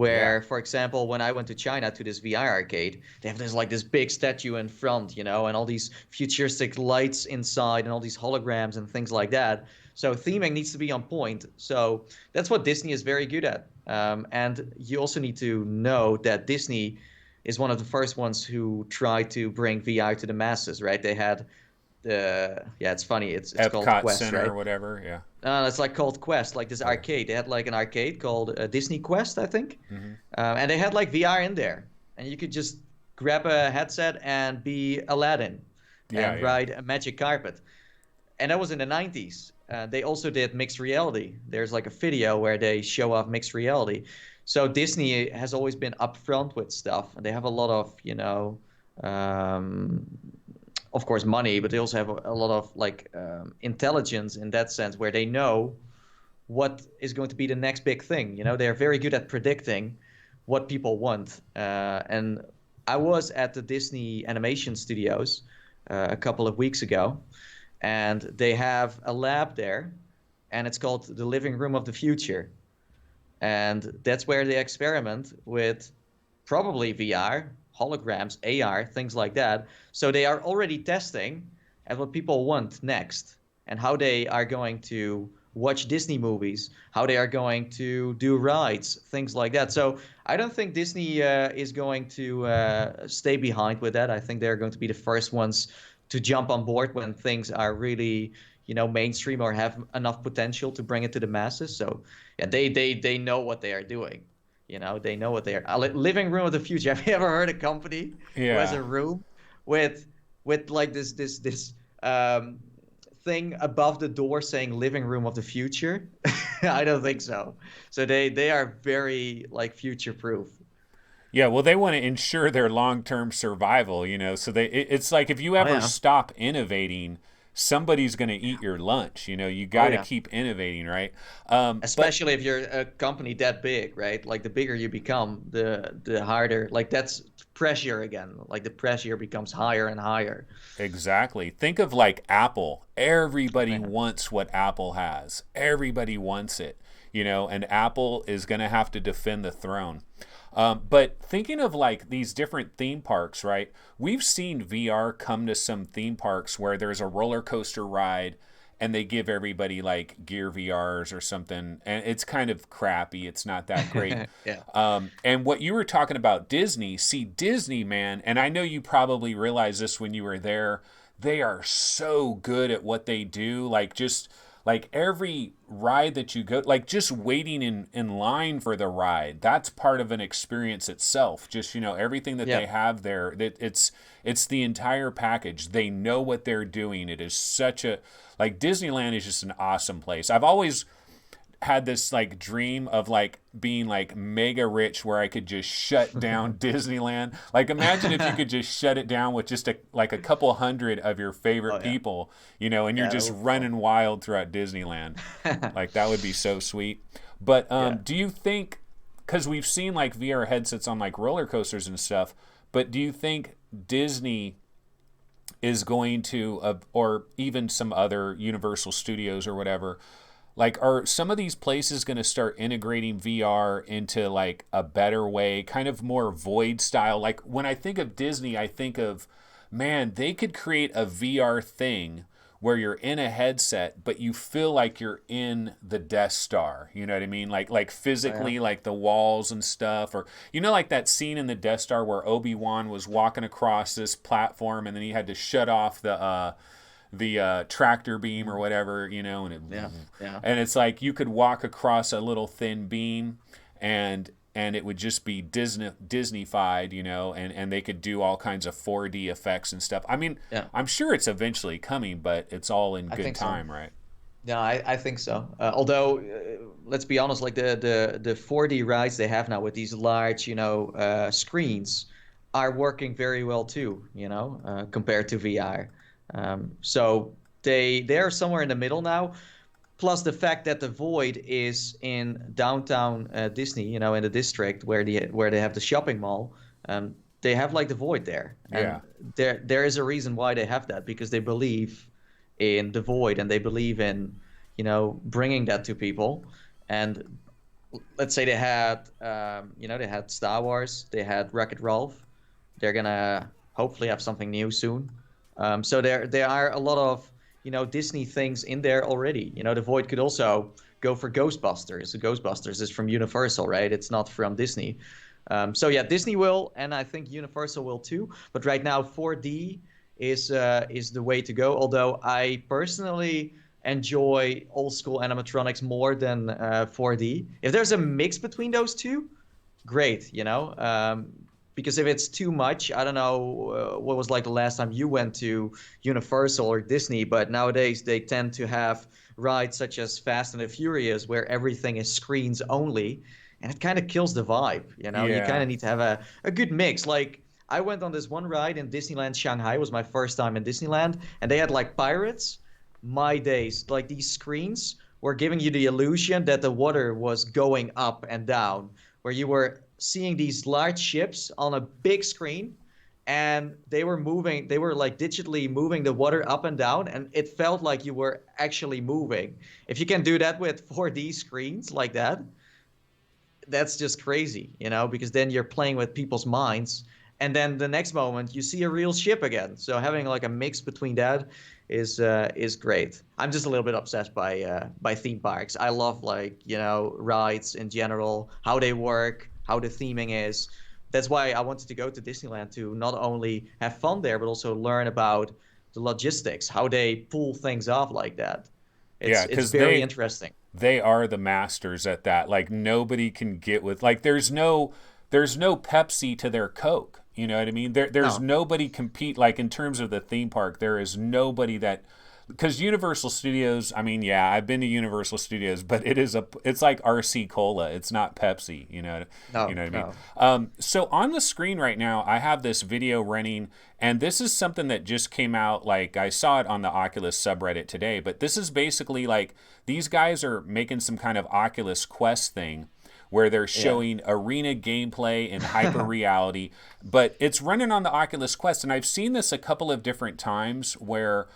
Yeah. Where, for example, when I went to China to this VR arcade, they have this big statue in front, and all these futuristic lights inside and all these holograms and things like that. So theming needs to be on point. So that's what Disney is very good at. And you also need to know that Disney is one of the first ones who tried to bring VR to the masses, right? They had it's funny, it's called Epcot Quest, Center right? or whatever. Yeah. It's like called Quest, like this Yeah. arcade. They had like an arcade called Disney Quest, I think, Hmm. and they had like VR in there, and you could just grab a headset and be Aladdin Yeah. and Yeah. ride a magic carpet. And that was in the 90s. They also did mixed reality. There's like a video where they show off mixed reality. So Disney has always been upfront with stuff, and they have a lot of, um, of course, money, but they also have a lot of like intelligence in that sense, where they know what is going to be the next big thing. They're very good at predicting what people want. And I was at the Disney Animation Studios a couple of weeks ago, and they have a lab there, and it's called the Living Room of the Future. And that's where they experiment with probably VR, holograms, AR, things like that. So they are already testing at what people want next and how they are going to watch Disney movies, how they are going to do rides, things like that. So I don't think Disney is going to stay behind with that. I think they're going to be the first ones to jump on board when things are really, mainstream or have enough potential to bring it to the masses. So yeah, they know what they are doing. They know what they are. Living room of the future. Have you ever heard a company who has Yeah. a room with like this um, thing above the door saying living room of the future? I don't think so. So they are very like future proof. Yeah, well, they want to ensure their long-term survival, So it's like if you Oh ever yeah. stop innovating, somebody's going to eat your lunch. You Oh got to yeah. keep innovating, right? But Especially if you're a company that big, right? Like the bigger you become, the harder. Like that's pressure again. Like the pressure becomes higher and higher. exactly. Think of like Apple. Everybody Yeah. wants what Apple has. Everybody wants it, and Apple is going to have to defend the throne. But thinking of like these different theme parks, right? We've seen VR come to some theme parks where there's a roller coaster ride and they give everybody like Gear VRs or something, and it's kind of crappy. It's not that great. Yeah. And what you were talking about Disney, see Disney, man, and I know you probably realized this when you were there. They are so good at what they do. Like just like every ride that you go, like just waiting in line for the ride, that's part of an experience itself. Just everything that Yeah. they have there, that it's the entire package. They know what they're doing. It is such a like Disneyland is just an awesome place. I've always had this like dream of like being like mega rich where I could just shut down Disneyland. Like imagine if you could just shut it down with just like a couple hundred of your favorite Oh yeah. people, and you're Yeah, that just would be fun. running wild throughout Disneyland. Like that would be so sweet. But Yeah. do you think, because we've seen like VR headsets on like roller coasters and stuff, but do you think Disney is going to, or even some other Universal Studios or whatever, like are some of these places going to start integrating VR into like a better way, kind of more void style? Like when I think of Disney, I think of, man, they could create a VR thing where you're in a headset but you feel like you're in the Death Star. You know what I mean? Like Oh yeah. physically, like the walls and stuff, or like that scene in the Death Star where Obi-Wan was walking across this platform and then he had to shut off the tractor beam or whatever, Yeah. Yeah. and it's like you could walk across a little thin beam, and it would just be Disneyfied, and they could do all kinds of 4D effects and stuff. I mean, Yeah. I'm sure it's eventually coming, but it's all in I good think so. time, right? Yeah, I think so. Although, let's be honest, like the 4D rides they have now with these large, screens are working very well too, compared to VR. So they're somewhere in the middle now. Plus the fact that the Void is in downtown Disney, in the district where they have the shopping mall. They have like the Void there, and Yeah. there is a reason why they have that because they believe in the Void and they believe in, bringing that to people. And let's say they had Star Wars, they had Wreck-It Ralph. They're gonna hopefully have something new soon. So there are a lot of Disney things in there already. The Void could also go for Ghostbusters. The Ghostbusters is from Universal, right? It's not from Disney. So yeah, Disney will, and I think Universal will too. But right now, 4D is the way to go. Although I personally enjoy old school animatronics more than 4D. If there's a mix between those two, great, because if it's too much, I don't know what was like the last time you went to Universal or Disney, but nowadays they tend to have rides such as Fast and the Furious where everything is screens only, and it kind of kills the vibe. You kind Yeah. of need to have a good mix. Like I went on this one ride in Disneyland Shanghai. It was my first time in Disneyland, and they had like pirates. My days, like these screens were giving you the illusion that the water was going up and down, where you were seeing these large ships on a big screen and they were like digitally moving the water up and down, and it felt like you were actually moving. If you can do that with 4D screens like that, that's just crazy, because then you're playing with people's minds and then the next moment you see a real ship again. So having like a mix between that is great. I'm just a little bit obsessed by theme parks. I love, like, rides in general, how they work, how the theming is. That's why I wanted to go to Disneyland, to not only have fun there, but also learn about the logistics, how they pull things off like that. Yeah, It's because very interesting. they are the masters at that. Like nobody can get with, like, there's no Pepsi to their Coke. You know what I mean? There's No, nobody compete, like, in terms of the theme park. There is nobody that, because Universal Studios. I mean, yeah, I've been to Universal Studios, but it's like RC Cola. It's not Pepsi. You no, know what I mean? no. So on the screen right now, I have this video running, and this is something that just came out. Like, I saw it on the Oculus subreddit today, but this is basically like these guys are making some kind of Oculus Quest thing where they're Yeah. showing arena gameplay in hyper reality, but it's running on the Oculus Quest. And I've seen this a couple of different times where,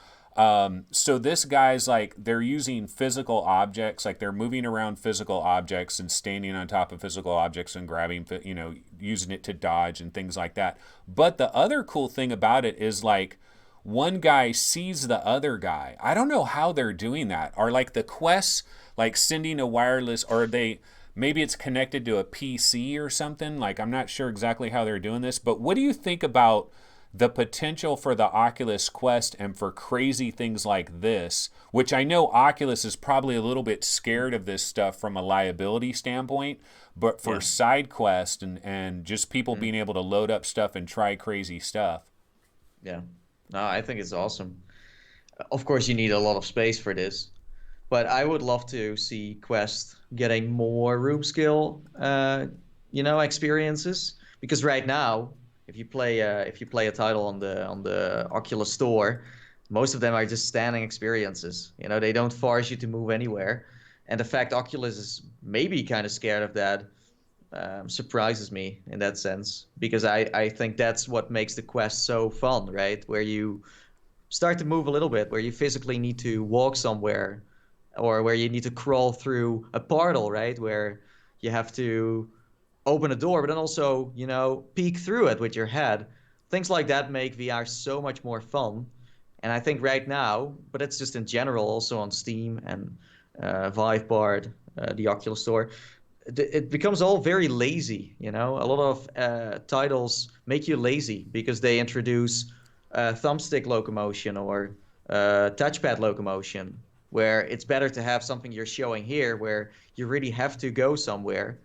so this guy's like, they're using physical objects, like they're moving around physical objects and standing on top of physical objects and grabbing, using it to dodge and things like that. But the other cool thing about it is, like, one guy sees the other guy. I don't know how they're doing that. Are, like, the quests like sending a wireless, or are they, maybe it's connected to a PC or something? Like, I'm not sure exactly how they're doing this, but what do you think about the potential for the Oculus Quest and for crazy things like this, which I know Oculus is probably a little bit scared of this stuff from a liability standpoint, but for Yeah. SideQuest and just people Mm. being able to load up stuff and try crazy stuff? Yeah. No, I think it's awesome. Of course, you need a lot of space for this, but I would love to see Quest getting more room scale, experiences. Because right now, if you play a title on the Oculus Store, most of them are just standing experiences. They don't force you to move anywhere, and the fact Oculus is maybe kind of scared of that surprises me in that sense, because I think that's what makes the Quest so fun, right? Where you start to move a little bit, where you physically need to walk somewhere, or where you need to crawl through a portal, right? Where you have to open a door, but then also, peek through it with your head. Things like that make VR so much more fun. And I think right now, but it's just in general, also on Steam and Viveboard, the Oculus Store, it becomes all very lazy. A lot of titles make you lazy because they introduce thumbstick locomotion or touchpad locomotion, where it's better to have something you're showing here where you really have to go somewhere.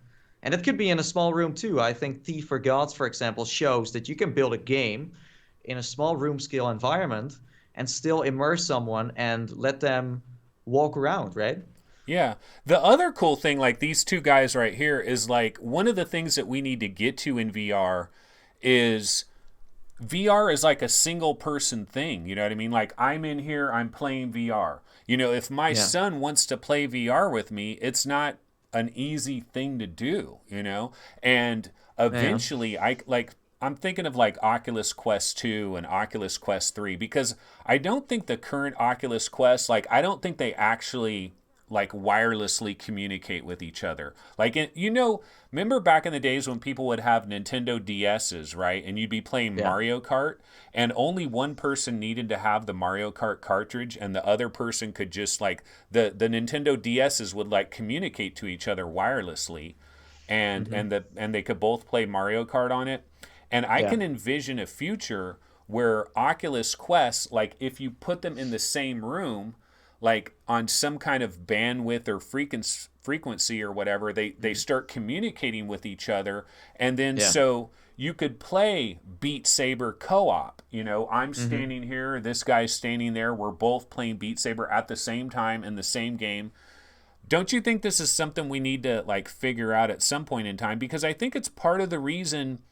And it could be in a small room too. I think Thief for Gods, for example, shows that you can build a game in a small room scale environment and still immerse someone and let them walk around, right? Yeah. The other cool thing, like these two guys right here, is like one of the things that we need to get to in is VR is like a single person thing. You know what I mean? Like, I'm in here, I'm playing VR. If my Yeah. son wants to play VR with me, it's not an easy thing to do. And Yeah. eventually, I'm thinking of like Oculus Quest 2 and Oculus Quest 3, because I don't think the current Oculus Quest, like, I don't think they actually like wirelessly communicate with each other. Like, remember back in the days when people would have Nintendo DSs, right? And you'd be playing Yeah. Mario Kart, and only one person needed to have the Mario Kart cartridge, and the other person could just, like, the Nintendo DSs would like communicate to each other wirelessly, and Hmm. and they could both play Mario Kart on it. And I Yeah. can envision a future where Oculus Quest, like, if you put them in the same room, like on some kind of bandwidth or frequency or whatever, they Mhm. start communicating with each other. And then, Yeah. so you could play Beat Saber co-op. I'm Hmm. standing here, this guy's standing there, we're both playing Beat Saber at the same time in the same game. Don't you think this is something we need to, like, figure out at some point in time? Because I think it's part of the reason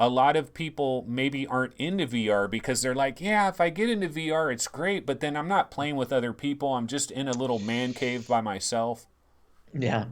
a lot of people maybe aren't into VR, because they're like, yeah, if I get into VR, it's great, but then I'm not playing with other people. I'm just in a little man cave by myself. Yeah.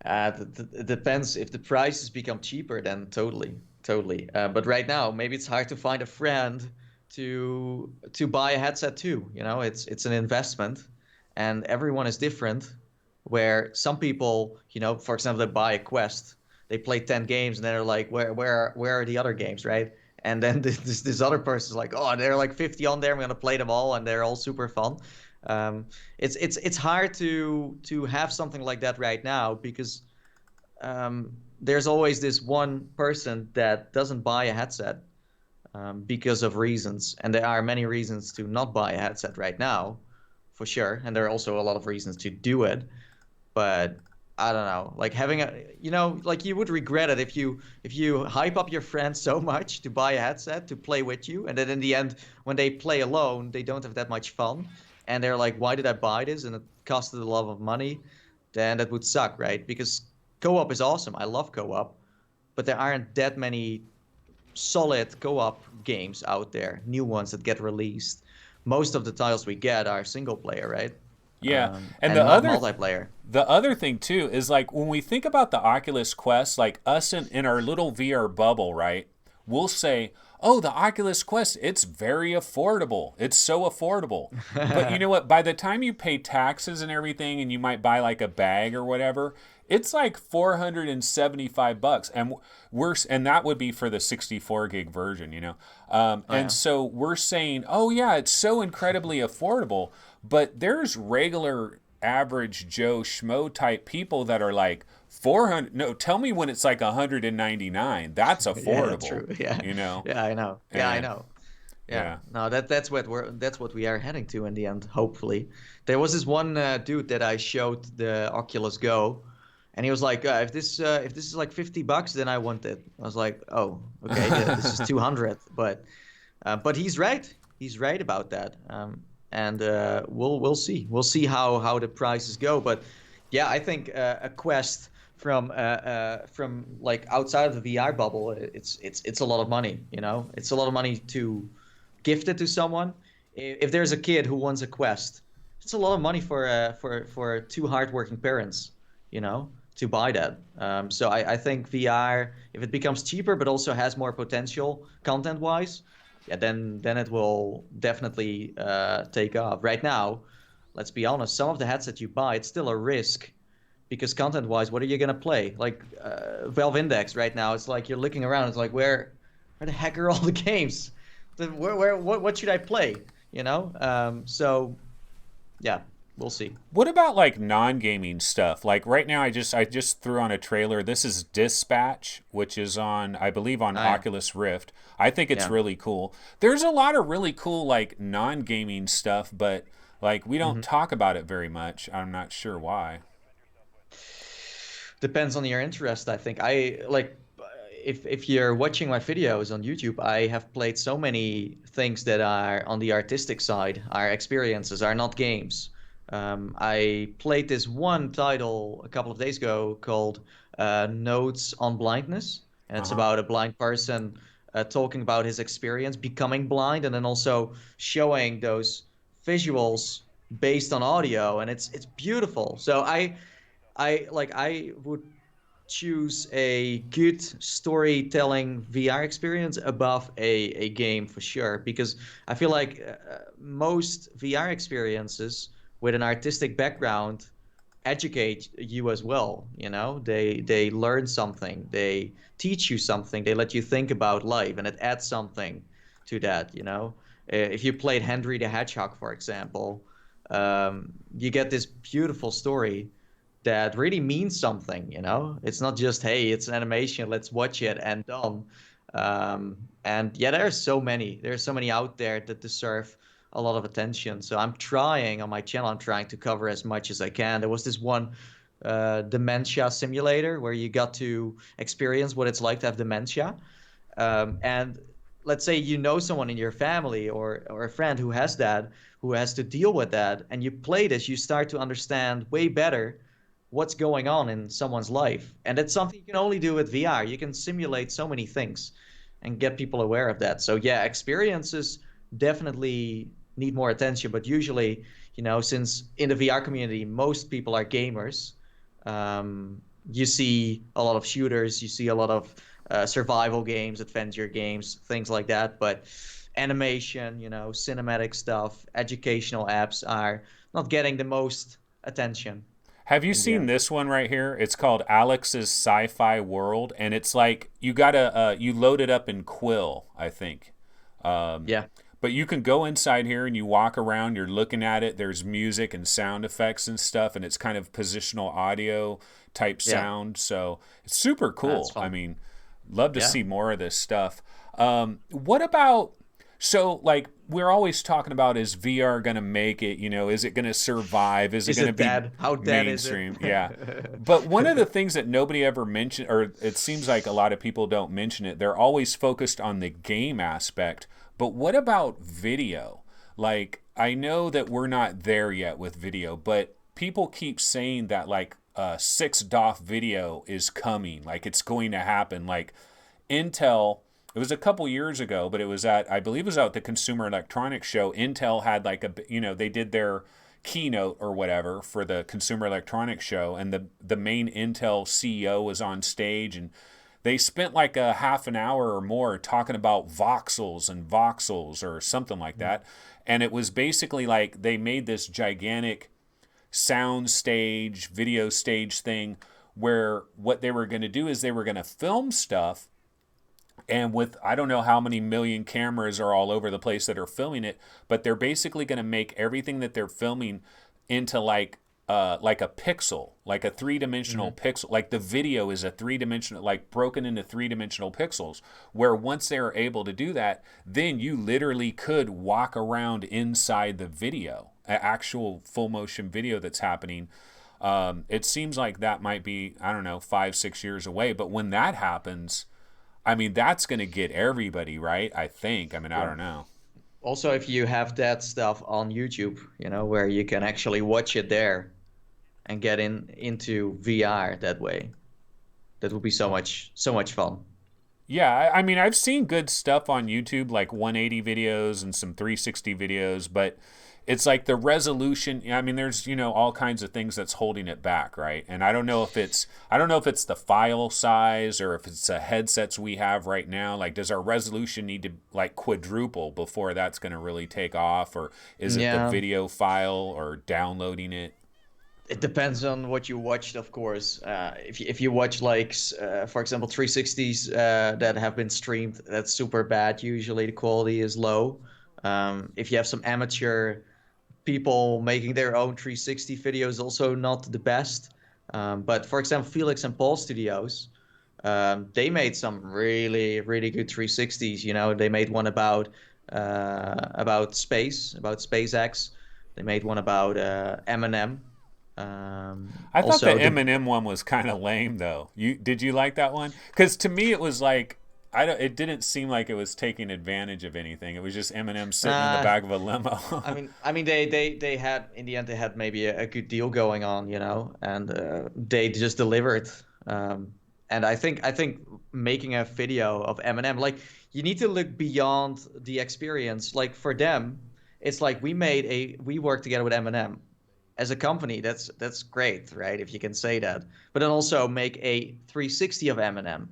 It depends. If the prices become cheaper, then totally, totally. But right now, maybe it's hard to find a friend to buy a headset too. It's an investment, and everyone is different. Where some people, for example, they buy a Quest they play 10 games and they're like, where are the other games, right? And then this other person's like, oh, there are like 50 on there. I'm gonna play them all, and they're all super fun. It's hard to have something like that right now because there's always this one person that doesn't buy a headset because of reasons, and there are many reasons to not buy a headset right now, for sure. And there are also a lot of reasons to do it, but I don't know, like having a, like you would regret it if you hype up your friends so much to buy a headset to play with you, and then in the end, when they play alone, they don't have that much fun, and they're like, why did I buy this? And it costed a lot of money. Then that would suck, right? Because co-op is awesome. I love co-op, but there aren't that many solid co-op games out there, new ones that get released. Most of the titles we get are single player, right? Yeah, and And not multiplayer. the other thing too is like when we think about the Oculus Quest, like us in our little VR bubble, right? We'll say, "Oh, the Oculus Quest, it's very affordable. It's so affordable." But you know what? By the time you pay taxes and everything, and you might buy like a bag or whatever, it's like $475, and that would be for the 64 gig version, you know. Oh And yeah. so we're saying, "Oh yeah, it's so incredibly affordable." But there's regular average Joe Schmo type people that are like 400. No, tell me when it's like 199. That's Yeah, that's affordable, true. Yeah. you know? Yeah, I know. Yeah, I And know. Yeah. yeah. No, that's what we are heading to in the end, hopefully. There was this one dude that I showed the Oculus Go, and he was like, if this is like $50, then I want it. I was like, oh, okay, this is 200, but he's right. He's right about that. And we'll see. We'll see how the prices go. But yeah, I think a Quest from like outside of the VR bubble, it's a lot of money. It's a lot of money to gift it to someone. If there's a kid who wants a Quest, it's a lot of money for two hardworking parents, to buy that. So I think VR, if it becomes cheaper but also has more potential content-wise, yeah, then it will definitely take off. Right now, let's be honest, some of the headsets you buy, it's still a risk because content-wise, what are you gonna play? Like Valve Index right now, it's like you're looking around, it's like where the heck are all the games? What should I play? So yeah, we'll see. What about like non-gaming stuff? Like right now, I just threw on a trailer. This is Dispatch, which is on, I believe, on Oh yeah, Oculus Rift. I think it's yeah. really cool. There's a lot of really cool like non-gaming stuff, but like we don't Hmm. talk about it very much. I'm not sure why. Depends on your interest, I think. I like if you're watching my videos on YouTube, I have played so many things that are on the artistic side, are experiences, are not games. I played this one title a couple of days ago called Notes on Blindness, and Uh it's huh. about a blind person talking about his experience becoming blind, and then also showing those visuals based on audio, and it's beautiful. So I would choose a good storytelling VR experience above a game for sure because I feel like most VR experiences with an artistic background educate you as well. They learn something, they teach you something, they let you think about life, and it adds something to that. If you played Henry the Hedgehog, for example, you get this beautiful story that really means something. It's not just, hey, it's an animation, let's watch it and done. And yeah, there's so many out there that deserve a lot of attention. So I'm trying on my channel, I'm trying to cover as much as I can. There was this one dementia simulator where you got to experience what it's like to have dementia. And let's say someone in your family or a friend who has that, who has to deal with that, and you play this, you start to understand way better what's going on in someone's life. And that's something you can only do with VR. You can simulate so many things and get people aware of that. So yeah, experiences definitely need more attention, but usually, since in the VR community most people are gamers, you see a lot of shooters, you see a lot of survival games, adventure games, things like that. But animation, cinematic stuff, educational apps are not getting the most attention. Have you in the seen end. this one right here? It's called Alex's Sci-Fi World, and it's like you gotta you load it up in Quill, I think. Yeah, But you can go inside here and you walk around. You're looking at it. There's music and sound effects and stuff, and it's kind of positional audio type yeah, sound. So it's super that's cool. I fun. mean, love to Yeah. see more of this stuff. What about so like we're always talking about is VR going to make it? You know, is it going to survive? Is it Is going to it be dead? How dead is it? mainstream? Yeah. But one of the things that nobody ever mentioned, or it seems like a lot of people don't mention it, they're always focused on the game aspect. But what about video? Like, I know that we're not there yet with video, but people keep saying that, like, 6 DoF video is coming. Like, it's going to happen. Like, Intel, it was a couple years ago, but it was at, I believe it was at the Consumer Electronics Show. Intel had, like, they did their keynote or whatever for the Consumer Electronics Show, and the main Intel CEO was on stage, and they spent like a half an hour or more talking about voxels and voxels or something like that. And it was basically like they made this gigantic sound stage, video stage thing where what they were going to do is they were going to film stuff, and with I don't know how many million cameras are all over the place that are filming it, but they're basically going to make everything that they're filming into like a pixel, like a three-dimensional Hmm. pixel. Like the video is a three-dimensional, like broken into three-dimensional pixels. Where once they are able to do that, then you literally could walk around inside the video, actual full motion video that's happening. It seems like that might be, I don't know, 5, 6 years away. But when that happens, I mean, that's going to get everybody, right? I think. I mean, I Yeah. don't know. Also, if you have that stuff on YouTube, where you can actually watch it there and get into VR that way, that would be so much fun. Yeah, I mean, I've seen good stuff on YouTube, like 180 videos and some 360 videos, but it's like the resolution. I mean, there's all kinds of things that's holding it back, right? And I don't know if it's the file size or if it's the headsets we have right now. Like, does our resolution need to like quadruple before that's going to really take off, or is it the Yeah, video file or downloading it? it depends on what you watched, of course. If you watch like for example 360s that have been streamed, that's super bad. Usually the quality is low. If you have some amateur people making their own 360 videos, also not the best. But for example, Felix and Paul Studios, they made some really really good 360s. They made one about space, about SpaceX. They made one about Eminem. I thought the Also, the Eminem one was kind of lame though. You like that one? Because to me it was like I don't. It didn't seem like it was taking advantage of anything. It was just Eminem sitting in the uh, back of a limo. they had in the end they had maybe a good deal going on, and they just delivered. And I think making a video of Eminem, like you need to look beyond the experience. Like for them, it's like we worked together with Eminem as a company. That's great, right? If you can say that, but then also make a 360 of Eminem.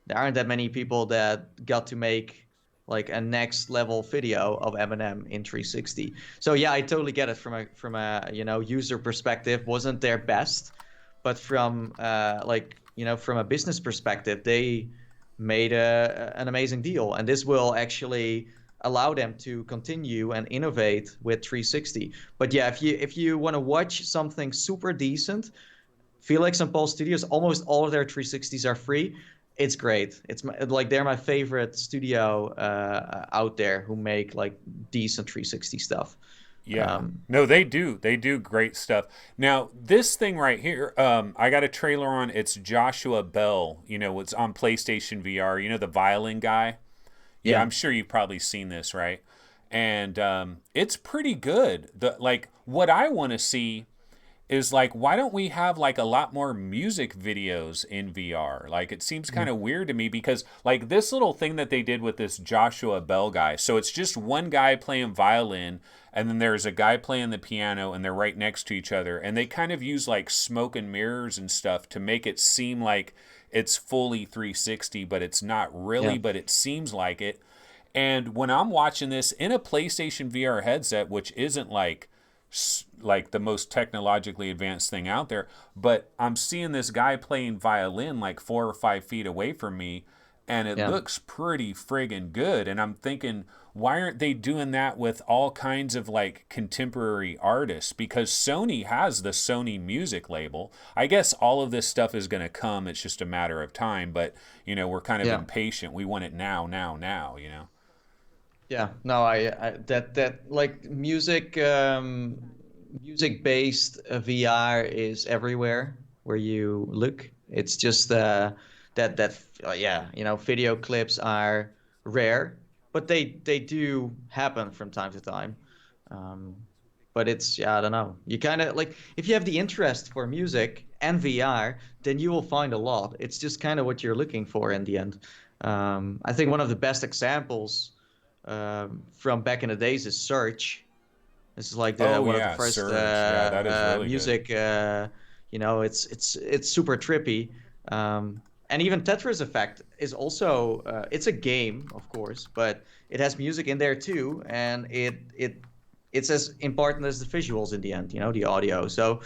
There aren't that many people that got to make like a next level video of Eminem in 360. So yeah, I totally get it from a user perspective. Wasn't their best, but from from a business perspective, they made an amazing deal, and this will actually allow them to continue and innovate with 360. But yeah, if you want to watch something super decent, Felix and Paul Studios, almost all of their 360s are free. It's great. Like they're my favorite studio out there who make like decent 360 stuff. Yeah. Um, No, they do. They do great stuff. Now, this thing right here, I got a trailer on. It's Joshua Bell. It's on PlayStation VR. The violin guy. yeah, I'm sure you've probably seen this, right? And it's pretty good. The like what I want to see is like why don't we have like a lot more music videos in VR? Like it seems kind Mhm. of weird to me because like this little thing that they did with this Joshua Bell guy. So it's just one guy playing violin and then there's a guy playing the piano and they're right next to each other and they kind of use like smoke and mirrors and stuff to make it seem like it's fully 360 but it's not really, yeah, but it seems like it. And when I'm watching this in a PlayStation VR headset, which isn't like like the most technologically advanced thing out there. But I'm seeing this guy playing violin like 4 or 5 feet away from me, and it Yeah. looks pretty friggin' good. And I'm thinking, why aren't they doing that with all kinds of like contemporary artists? Because Sony has the Sony music label. I guess all of this stuff is going to come. It's just a matter of time. But, we're kind of Yeah. impatient. We want it now, now, now. Yeah, no, I that like music based VR is everywhere where you look. It's just yeah, video clips are rare, but they do happen from time to time. Um, but it's, yeah, I don't know. You kind of like, if you have the interest for music and VR, then you will find a lot. It's just kind of what you're looking for in the end. I think one of the best examples from back in the days is Search. This is like the Oh one of the yeah, first Surge. Yeah, that is really good. music. It's super trippy. And even Tetris Effect is also it's a game, of course, but it has music in there too, and it's as important as the visuals in the end. The audio. So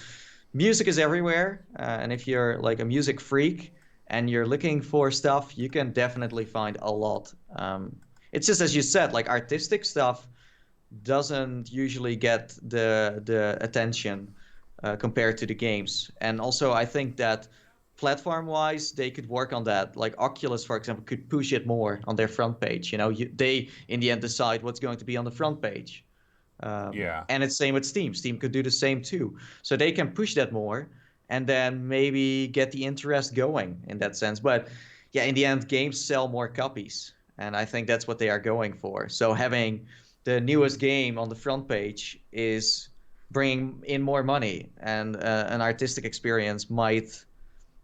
music is everywhere, and if you're like a music freak and you're looking for stuff, you can definitely find a lot. It's just as you said, like artistic stuff doesn't usually get the attention compared to the games. And also, I think that platform-wise, they could work on that. Like Oculus, for example, could push it more on their front page. They in the end decide what's going to be on the front page. Yeah. And it's same with Steam. Steam could do the same too. So they can push that more and then maybe get the interest going in that sense. But yeah, in the end, games sell more copies. And I think that's what they are going for. So having the newest game on the front page is bringing in more money, and an artistic experience might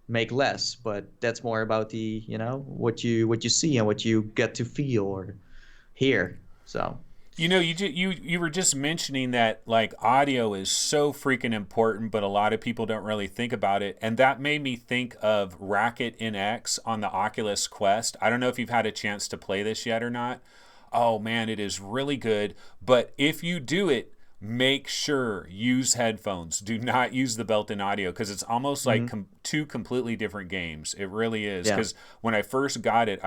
make less, but that's more about the, what you see and what you get to feel or hear. So You were just mentioning that like audio is so freaking important, but a lot of people don't really think about it, and that made me think of Racket NX on the Oculus Quest. I don't know if you've had a chance to play this yet or not. Oh man, it is really good. But if you do it, make sure use headphones. Do not use the built-in audio because it's almost like mhm. two completely different games. It really is. Yeah. Because when I first got it,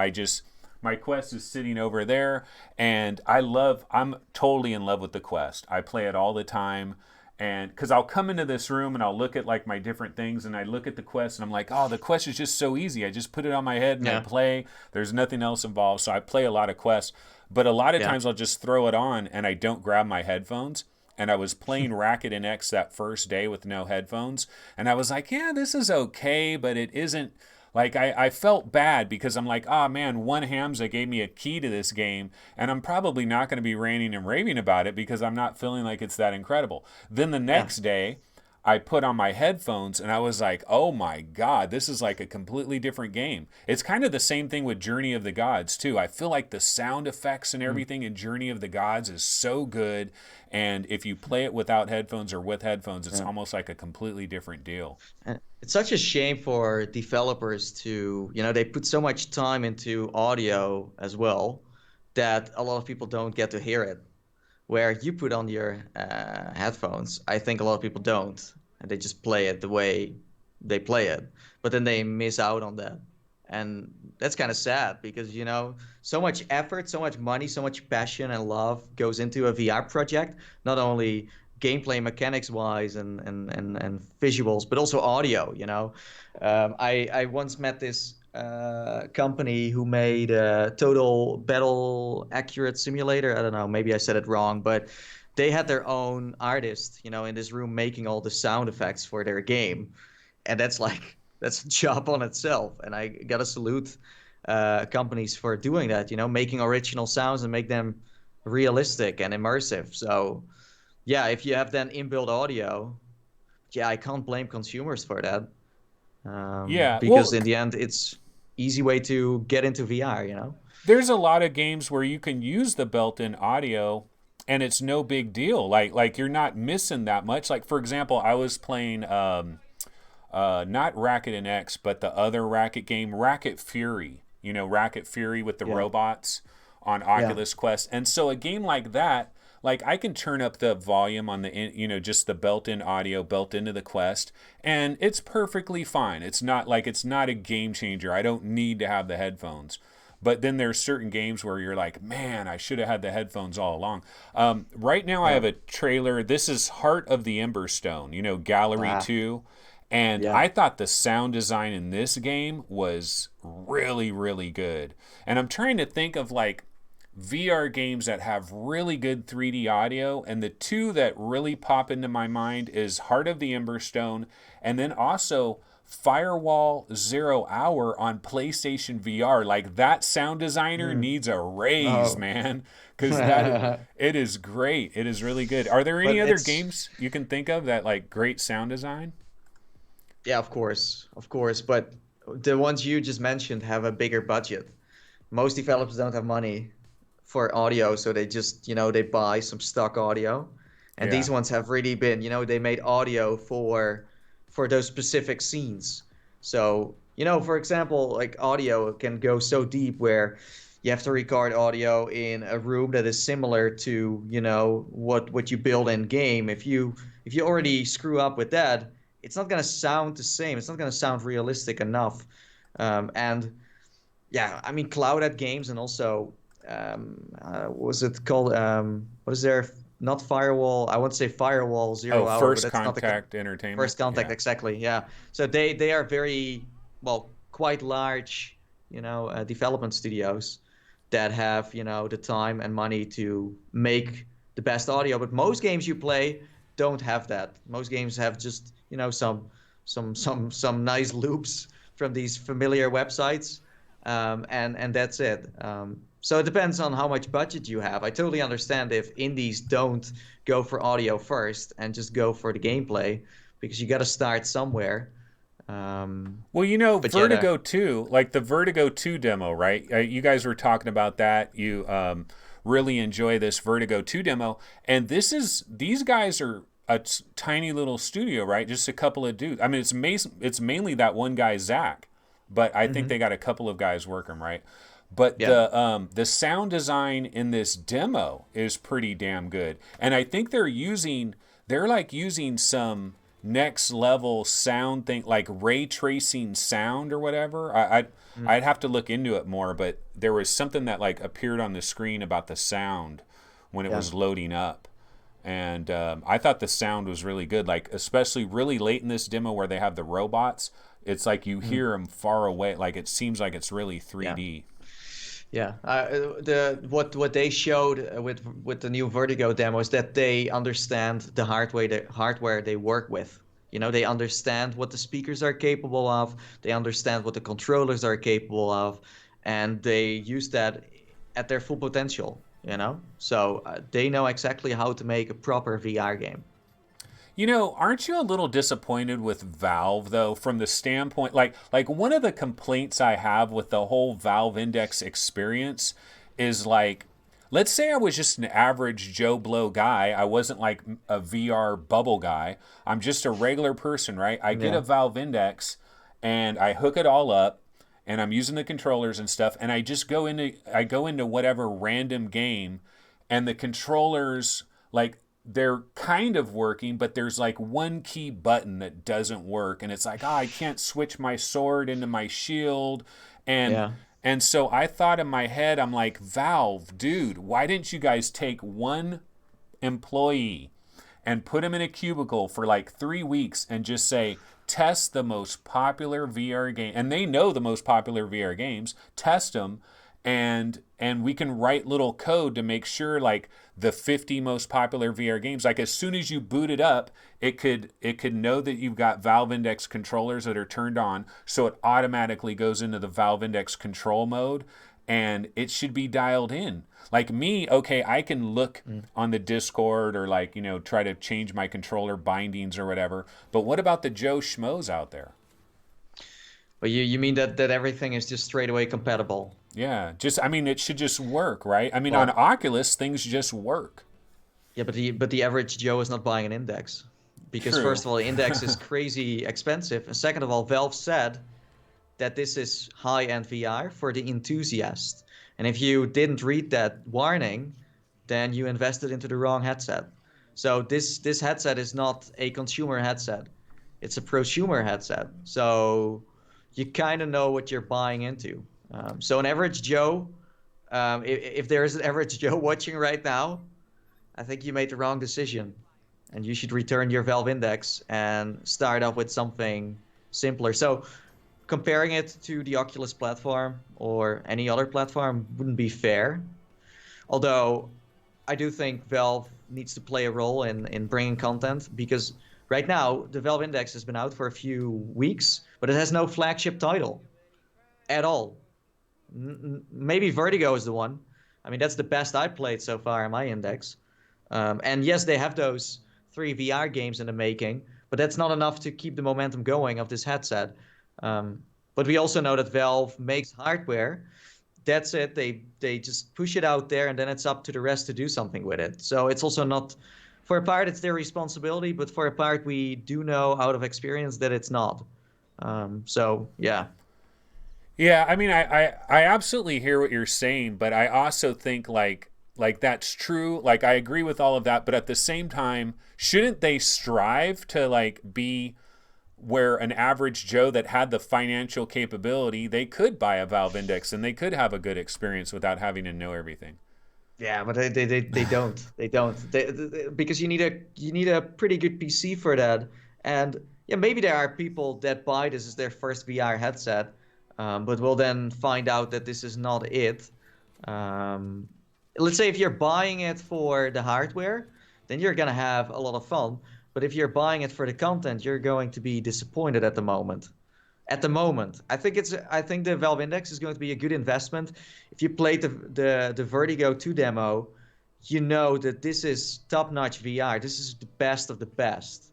my Quest is sitting over there, and I'm totally in love with the Quest. I play it all the time. And because I'll come into this room and I'll look at like my different things, and I look at the Quest and I'm like, oh, the Quest is just so easy. I just put it on my head and I Yeah. play. There's nothing else involved. So I play a lot of Quest, but a lot of Yeah. times I'll just throw it on and I don't grab my headphones. And I was playing Racket NX that first day with no headphones, and I was like, yeah, this is okay, but it isn't. Like, I felt bad because I'm like, oh man, one Hamza gave me a key to this game, and I'm probably not going to be ranting and raving about it because I'm not feeling like it's that incredible. Then the Yeah. next day, I put on my headphones and I was like, oh my God, this is like a completely different game. It's kind of the same thing with Journey of the Gods, too. I feel like the sound effects and Mm. everything in Journey of the Gods is so good. And if you play it without headphones or with headphones, it's Yeah. almost like a completely different deal. And it's such a shame for developers to, they put so much time into audio as well that a lot of people don't get to hear it. Where you put on your headphones, I think a lot of people don't, and they just play it the way they play it. But then they miss out on that, and that's kind of sad because so much effort, so much money, so much passion and love goes into a VR project. Not only gameplay mechanics wise and visuals, but also audio. I once met this company who made a total battle accurate simulator. I don't know, maybe I said it wrong, but they had their own artist, in this room making all the sound effects for their game, and that's a job on itself. And I gotta salute companies for doing that, making original sounds and make them realistic and immersive. So yeah, if you have then inbuilt audio, yeah, I can't blame consumers for that, Yeah, because well, in the end, it's easy way to get into VR. there's a lot of games where you can use the built-in audio and it's no big deal. Like you're not missing that much. Like for example, I was playing not Racket NX, but the other Racket game, Racket Fury. Racket Fury with the Yeah, robots on yeah, Oculus Quest. And so a game like that, like I can turn up the volume on the just the built-in audio built into the Quest, and it's perfectly fine. It's not a game changer. I don't need to have the headphones. But then there's certain games where you're like, man, I should have had the headphones all along. Right now I Yeah. have a trailer. This is Heart of the Emberstone, Gallery Ah, 2. And yeah. I thought the sound design in this game was really, really good. And I'm trying to think of like VR games that have really good 3D audio. And the two that really pop into my mind is Heart of the Emberstone and then also Firewall Zero Hour on PlayStation VR. Like that sound designer Hmm. needs a raise, Oh. man, because it is great. It is really good. Are there any But other it's games you can think of that like great sound design? Yeah, of course. But the ones you just mentioned have a bigger budget. Most developers don't have money for audio, so they just, they buy some stock audio. And Yeah. these ones have really been, they made audio for those specific scenes. So, for example, like audio can go so deep where you have to record audio in a room that is similar to, what you build in game. If you already screw up with that, it's not gonna sound the same. It's not gonna sound realistic enough. And yeah, I mean, clouded games and also what was it called? What is there? Not firewall. I want to say firewall Oh, zero hour, but First that's not the Contact Entertainment. first contact Yeah. exactly. Yeah. So they are very well quite large, development studios that have the time and money to make the best audio. But most games you play don't have that. Most games have just some nice loops from these familiar websites, and that's it. So it depends on how much budget you have. I totally understand if indies don't go for audio first and just go for the gameplay because you got to start somewhere. Well, But yeah, Vertigo 2, like the Vertigo 2 demo, right? You guys were talking about that. You really enjoy this Vertigo 2 demo. And these guys are a tiny little studio, right? Just a couple of dudes. I mean, it's mainly that one guy, Zach, but I think they hmm got a couple of guys working, right? But yeah, the sound design in this demo is pretty damn good. And I think they're like using some next level sound thing like ray tracing sound or whatever. I'd have to look into it more, but there was something that like appeared on the screen about the sound when it yeah. was loading up. And I thought the sound was really good, like especially really late in this demo where they have the robots. It's like you Mhm. hear them far away, like it seems like it's really Yeah. 3D. Yeah, what they showed with the new Vertigo demo is that they understand the hardware they work with. They understand what the speakers are capable of. They understand what the controllers are capable of, and they use that at their full potential. So they know exactly how to make a proper VR game. Aren't you a little disappointed with Valve though, from the standpoint like one of the complaints I have with the whole Valve Index experience is like, let's say I was just an average Joe Blow guy. I wasn't like a VR bubble guy. I'm just a regular person, right? I get a Yeah. Valve Index and I hook it all up and I'm using the controllers and stuff and I go into whatever random game and the controllers like they're kind of working, but there's like one key button that doesn't work, and it's like, I can't switch my sword into my shield, and Yeah. and so I thought in my head, I'm like, Valve, dude, why didn't you guys take one employee and put him in a cubicle for like 3 weeks and just say, test the most popular VR game, and they know the most popular VR games, test them, and we can write little code to make sure like the 50 most popular VR games, like as soon as you boot it up, it could know that you've got Valve Index controllers that are turned on, so it automatically goes into the Valve Index control mode, and it should be dialed in. Like me, okay, I can look on the Discord or like, try to change my controller bindings or whatever. But what about the Joe Schmoes out there? But you mean that everything is just straight away compatible? Yeah, I mean, it should just work, right? I mean, on Well, Oculus, things just work. yeah, but the average Joe is not buying an Index because True. first of all, the Index is crazy expensive, and second of all, Valve said that this is high-end VR for the enthusiast. And if you didn't read that warning, then you invested into the wrong headset. So this headset is not a consumer headset. It's a prosumer headset. So you kind of know what you're buying into. So an average Joe, if there is an average Joe watching right now, I think you made the wrong decision, and you should return your Valve Index and start off with something simpler. So comparing it to the Oculus platform or any other platform wouldn't be fair. Although I do think Valve needs to play a role in bringing content, because right now the Valve Index has been out for a few weeks, but it has no flagship title at all. Maybe Vertigo is the one. I mean, that's the best I played so far in my index. And yes, they have those 3 VR games in the making, but that's not enough to keep the momentum going of this headset. But we also know that Valve makes hardware. That's it. They just push it out there, and then it's up to the rest to do something with it. So it's also not, for a part, it's their responsibility, but for a part, we do know out of experience that it's not. So yeah. Yeah, I mean, I absolutely hear what you're saying, but I also think like that's true. Like I agree with all of that, but at the same time, shouldn't they strive to like be where an average Joe that had the financial capability, they could buy a Valve Index and they could have a good experience without having to know everything. Yeah, but they don't. They don't. Because you need a pretty good PC for that. And yeah, maybe there are people that buy this as their first VR headset, but will then find out that this is not it. Um, let's say if you're buying it for the hardware, then you're gonna have a lot of fun. But if you're buying it for the content, you're going to be disappointed at the moment. At the moment, I think the Valve Index is going to be a good investment. If you played the Vertigo 2 demo, you know that this is top-notch VR. This is the best of the best.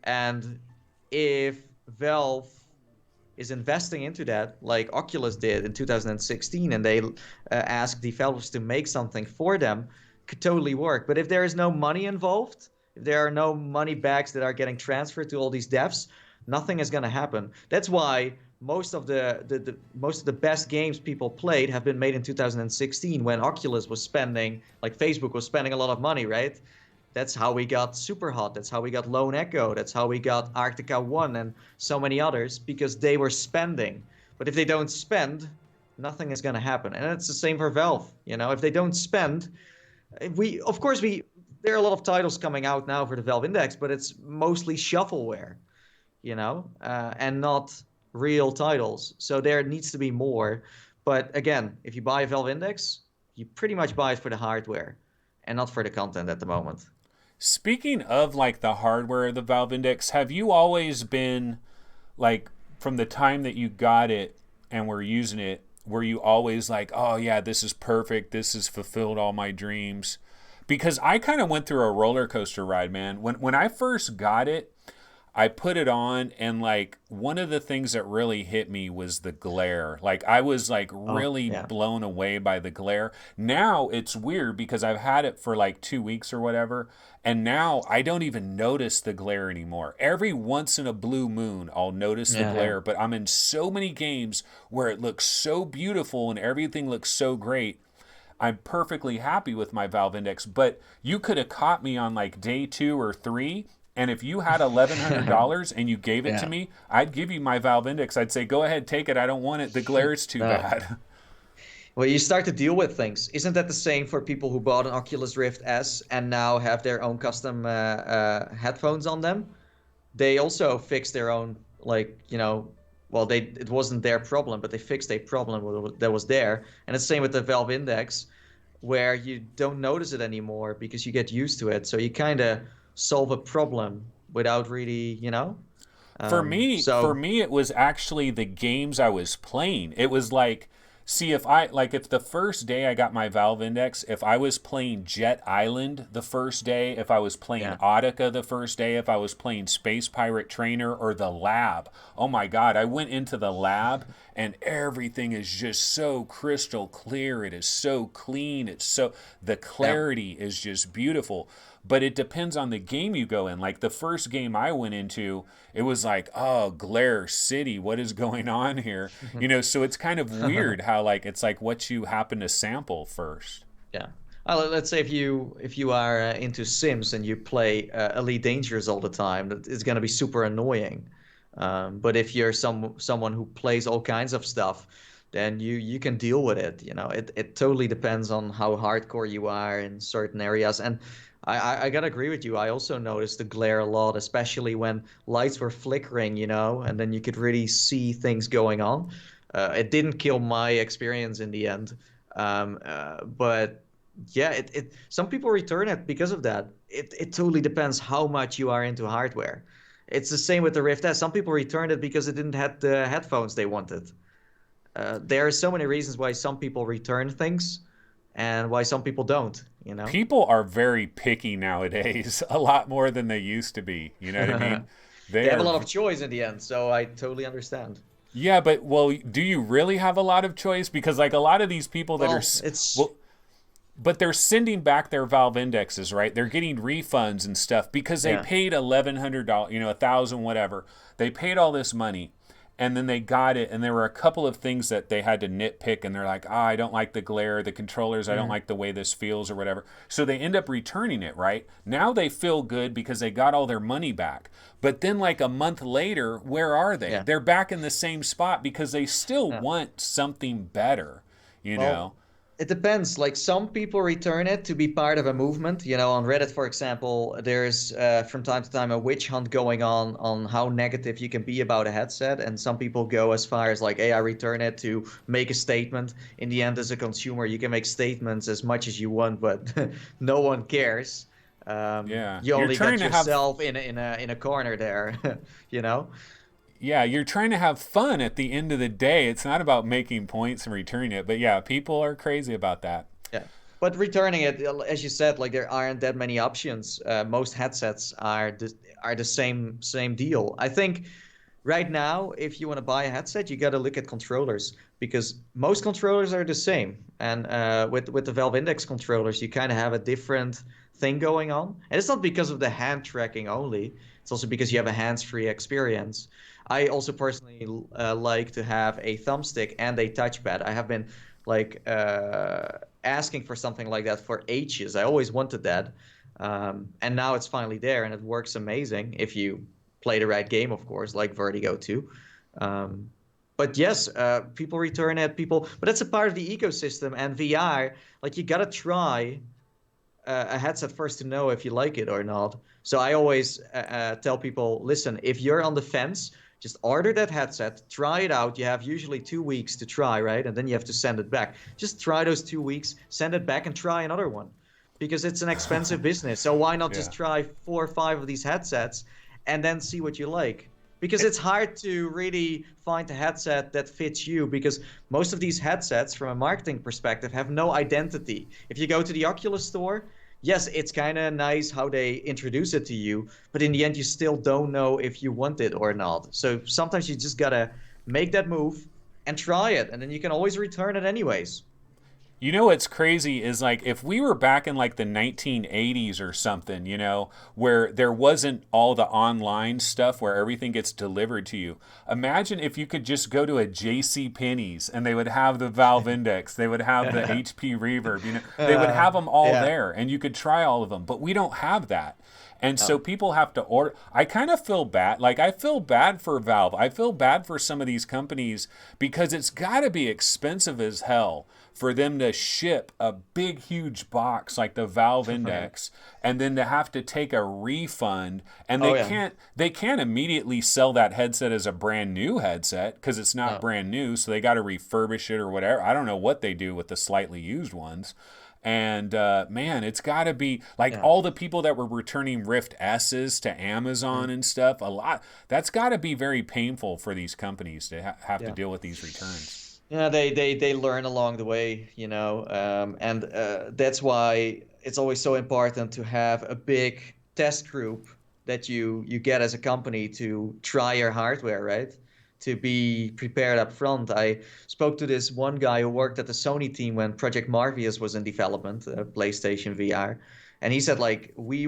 And if Valve is investing into that, like Oculus did in 2016, and they asked developers to make something for them, could totally work. But if there is no money involved, if there are no money bags that are getting transferred to all these devs, nothing is going to happen. That's why most of the best games people played have been made in 2016, when Oculus was spending, like Facebook was spending a lot of money, right? That's how we got Superhot. That's how we got Lone Echo. That's how we got Arctica 1 and so many others, because they were spending. But if they don't spend, nothing is going to happen. And it's the same for Valve. You know, if they don't spend, of course, there are a lot of titles coming out now for the Valve Index, but it's mostly shovelware, and not real titles. So there needs to be more. But again, if you buy a Valve Index, you pretty much buy it for the hardware and not for the content at the moment. Speaking of like the hardware of the Valve Index, have you always been like from the time that you got it and were using it, were you always like, oh yeah, this is perfect, this has fulfilled all my dreams? Because I kind of went through a roller coaster ride, man. When I first got it, I put it on, and like one of the things that really hit me was the glare. Like I was like Oh, really yeah. blown away by the glare. Now it's weird because I've had it for like 2 weeks or whatever, and now I don't even notice the glare anymore. Every once in a blue moon, I'll notice the Yeah, yeah. glare, but I'm in so many games where it looks so beautiful and everything looks so great. I'm perfectly happy with my Valve Index, but you could have caught me on like day 2 or 3. And if you had $1,100 and you gave it to Yeah. me, I'd give you my Valve Index. I'd say, go ahead, take it. I don't want it. The glare is too No. bad. Well, you start to deal with things. Isn't that the same for people who bought an Oculus Rift S and now have their own custom headphones on them? They also fixed their own, like, well, it wasn't their problem, but they fixed a problem that was there. And it's the same with the Valve Index, where you don't notice it anymore because you get used to it. So you kind of solve a problem without really, For so me, it was actually the games I was playing. It was like, see, if the first day I got my Valve Index, if I was playing Jet Island the first day, if I was playing yeah, Audica the first day, if I was playing Space Pirate Trainer or the Lab, oh my God, I went into the Lab and everything is just so crystal clear. It is so clean. The yeah. clarity is just beautiful. But it depends on the game you go in. Like the first game I went into, it was like, oh, Glare City, what is going on here? So it's kind of weird how like it's like what you happen to sample first. Yeah. Let's say if you are into Sims and you play Elite Dangerous all the time, it's gonna be super annoying. But if you're someone who plays all kinds of stuff, then you can deal with it. You know, it totally depends on how hardcore you are in certain areas. And I gotta agree with you. I also noticed the glare a lot, especially when lights were flickering, you know, and then you could really see things going on. It didn't kill my experience in the end, but yeah, it some people return it because of that. It totally depends how much you are into hardware. It's the same with the Rift S. Some people returned it because it didn't have the headphones they wanted. There are so many reasons why some people return things and why some people don't, you know? People are very picky nowadays, a lot more than they used to be. You know what I mean? They They have a are. lot of choice in the end, so I totally understand. Yeah, but well, do you really have a lot of choice? Because like a lot of these people that are Well, it's well, but they're sending back their Valve indexes, right? They're getting refunds and stuff because they yeah, paid $1,100, 1,000, whatever. They paid all this money, and then they got it, and there were a couple of things that they had to nitpick, and they're like, I don't like the glare, the controllers, I don't mm, like the way this feels, or whatever. So they end up returning it, right? Now they feel good because they got all their money back. But then, like a month later, where are they? yeah. They're back in the same spot because they still Yeah. want something better, you Well, know? it depends. Like some people return it to be part of a movement. You know, on Reddit, for example, there's from time to time a witch hunt going on how negative you can be about a headset, and some people go as far as like, "Hey, I return it to make a statement." In the end, as a consumer, you can make statements as much as you want, but no one cares. Yeah. You You're only trying got to have yourself in a corner there, you know. Yeah, you're trying to have fun at the end of the day. It's not about making points and returning it. But yeah, people are crazy about that. Yeah. But returning it, as you said, like there aren't that many options. Most headsets are the same deal. I think right now, if you want to buy a headset, you got to look at controllers because most controllers are the same. And with the Valve Index controllers, you kind of have a different thing going on. And it's not because of the hand tracking only. It's also because you have a hands-free experience. I also personally like to have a thumbstick and a touchpad. I have been like asking for something like that for ages. I always wanted that. And now it's finally there and it works amazing if you play the right game, of course, like Vertigo 2. Um, but yes, people return it, but that's a part of the ecosystem. And VR, like you gotta try a headset first to know if you like it or not. So I always tell people, listen, if you're on the fence, just order that headset, try it out. You have usually 2 weeks to try, right? And then you have to send it back. Just try those 2 weeks, send it back, and try another one because it's an expensive business. So why not just Yeah. try 4 or 5 of these headsets and then see what you like? Because it's hard to really find a headset that fits you because most of these headsets, from a marketing perspective, have no identity. If you go to the Oculus store, yes, it's kind of nice how they introduce it to you, but in the end, you still don't know if you want it or not. So sometimes you just gotta make that move and try it, and then you can always return it anyways. You know what's crazy is like if we were back in like the 1980s or something, where there wasn't all the online stuff where everything gets delivered to you. Imagine if you could just go to a JC Penney's and they would have the Valve Index, they would have the HP Reverb, they would have them all Yeah. there and you could try all of them. But we don't have that. And so No. people have to order. I kind of feel bad. Like, I feel bad for Valve. I feel bad for some of these companies because it's got to be expensive as hell for them to ship a big, huge box like the Valve Index and then to have to take a refund. And Oh they yeah. can't immediately sell that headset as a brand new headset because it's not No. brand new. So they got to refurbish it or whatever. I don't know what they do with the slightly used ones. And man, it's got to be like Yeah. all the people that were returning Rift S's to Amazon Mm. and stuff. A lot. That's got to be very painful for these companies to have to Yeah. deal with these returns. Yeah, they learn along the way, and that's why it's always so important to have a big test group that you get as a company to try your hardware, right? To be prepared up front. I spoke to this one guy who worked at the Sony team when Project Marvius was in development, PlayStation VR, and he said like we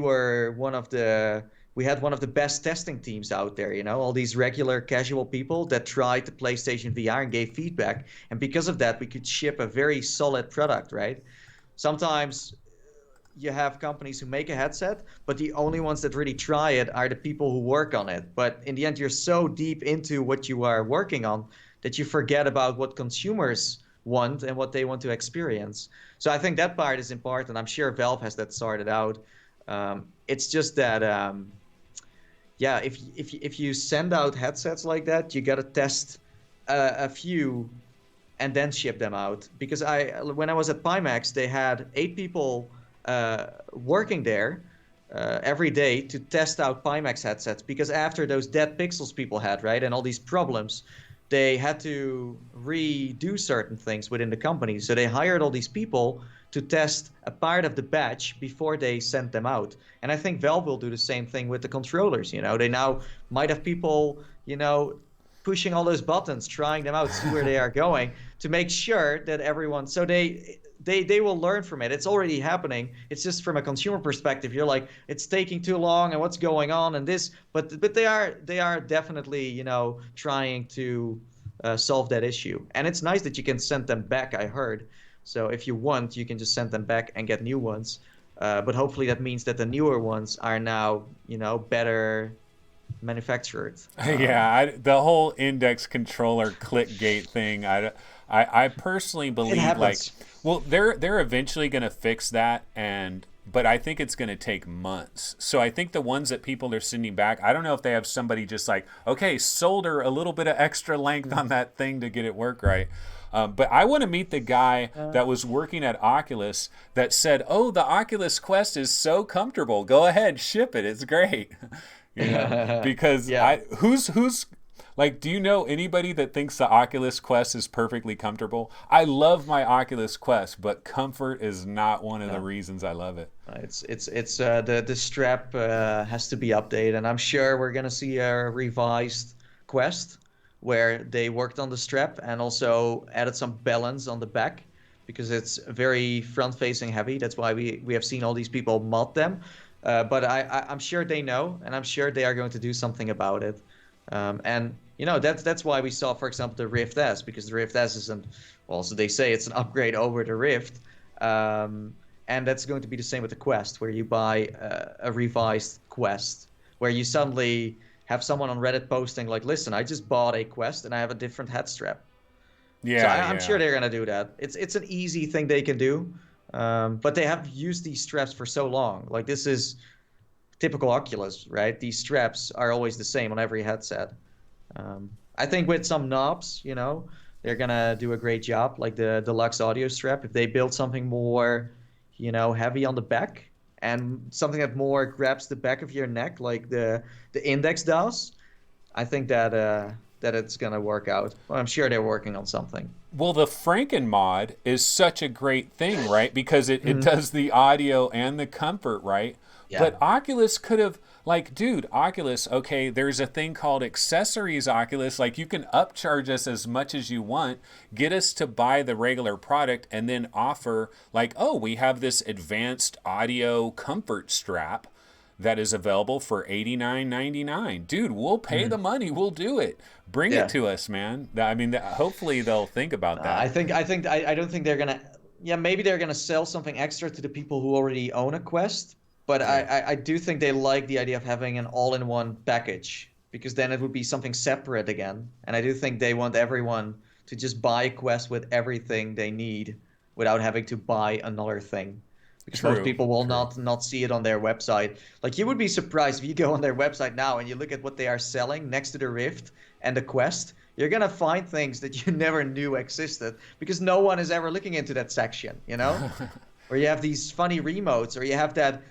had one of the best testing teams out there, all these regular casual people that tried the PlayStation VR and gave feedback. And because of that, we could ship a very solid product, right? Sometimes you have companies who make a headset, but the only ones that really try it are the people who work on it. But in the end, you're so deep into what you are working on that you forget about what consumers want and what they want to experience. So I think that part is important. I'm sure Valve has that sorted out. It's just that, yeah, if you send out headsets like that, you got to test a few and then ship them out. Because when I was at Pimax, they had 8 people working there every day to test out Pimax headsets. Because after those dead pixels people had, right, and all these problems, they had to redo certain things within the company. So they hired all these people to test a part of the batch before they sent them out. And I think Valve will do the same thing with the controllers. They now might have people, pushing all those buttons, trying them out, see where they are going, to make sure that everyone. So they will learn from it. It's already happening. It's just from a consumer perspective, you're like, it's taking too long, and what's going on, and this. But they are definitely trying to solve that issue. And it's nice that you can send them back. I heard. So if you want, you can just send them back and get new ones. But hopefully that means that the newer ones are now better manufactured. Yeah, the whole index controller clickgate thing. I personally It believe like, happens. well, they're eventually going to fix that, but I think it's going to take months. So I think the ones that people are sending back, I don't know if they have somebody just like, okay, solder a little bit of extra length on that thing to get it work right. But I want to meet the guy that was working at Oculus that said, "Oh, the Oculus Quest is so comfortable. Go ahead, ship it. It's great." Because Yeah. who's like, do you know anybody that thinks the Oculus Quest is perfectly comfortable? I love my Oculus Quest, but comfort is not one of the reasons I love it. It's the strap has to be updated, and I'm sure we're gonna see a revised Quest where they worked on the strap and also added some balance on the back because it's very front-facing heavy. That's why we have seen all these people mod them. But I'm sure they know, and I'm sure they are going to do something about it. And that's why we saw, for example, the Rift S, because the Rift S isn't, well, so they say it's an upgrade over the Rift. And that's going to be the same with the Quest, where you buy a revised Quest, where you suddenly have someone on Reddit posting like, "Listen, I just bought a Quest and I have a different head strap." So Yeah, I'm sure yeah. they're gonna do that. It's an easy thing they can do, but they have used these straps for so long. Like, this is typical Oculus, right? These straps are always the same on every headset. I think with some knobs, they're gonna do a great job, like the deluxe audio strap. If they build something more, heavy on the back and something that more grabs the back of your neck, like the Index does, I think that it's gonna work out. Well, I'm sure they're working on something. Well, the Franken mod is such a great thing, right? Because it Mhm. does the audio and the comfort, right? Yeah. But Oculus could have, like, dude, Oculus, okay, there's a thing called accessories, Oculus. Like, you can upcharge us as much as you want, get us to buy the regular product, and then offer, like, oh, we have this advanced audio comfort strap that is available for $89.99. Dude, we'll pay the Mhm. money. We'll do it. Bring it Yeah. to us, man. I mean, hopefully they'll think about that. I don't think they're gonna. Yeah, maybe they're gonna sell something extra to the people who already own a Quest, but Yeah. I do think they like the idea of having an all-in-one package because then it would be something separate again. And I do think they want everyone to just buy a Quest with everything they need without having to buy another thing. Because most True. people will True. not see it on their website. Like, you would be surprised if you go on their website now and you look at what they are selling next to the Rift and the Quest. You're gonna find things that you never knew existed because no one is ever looking into that section, Or you have these funny remotes, or you have they're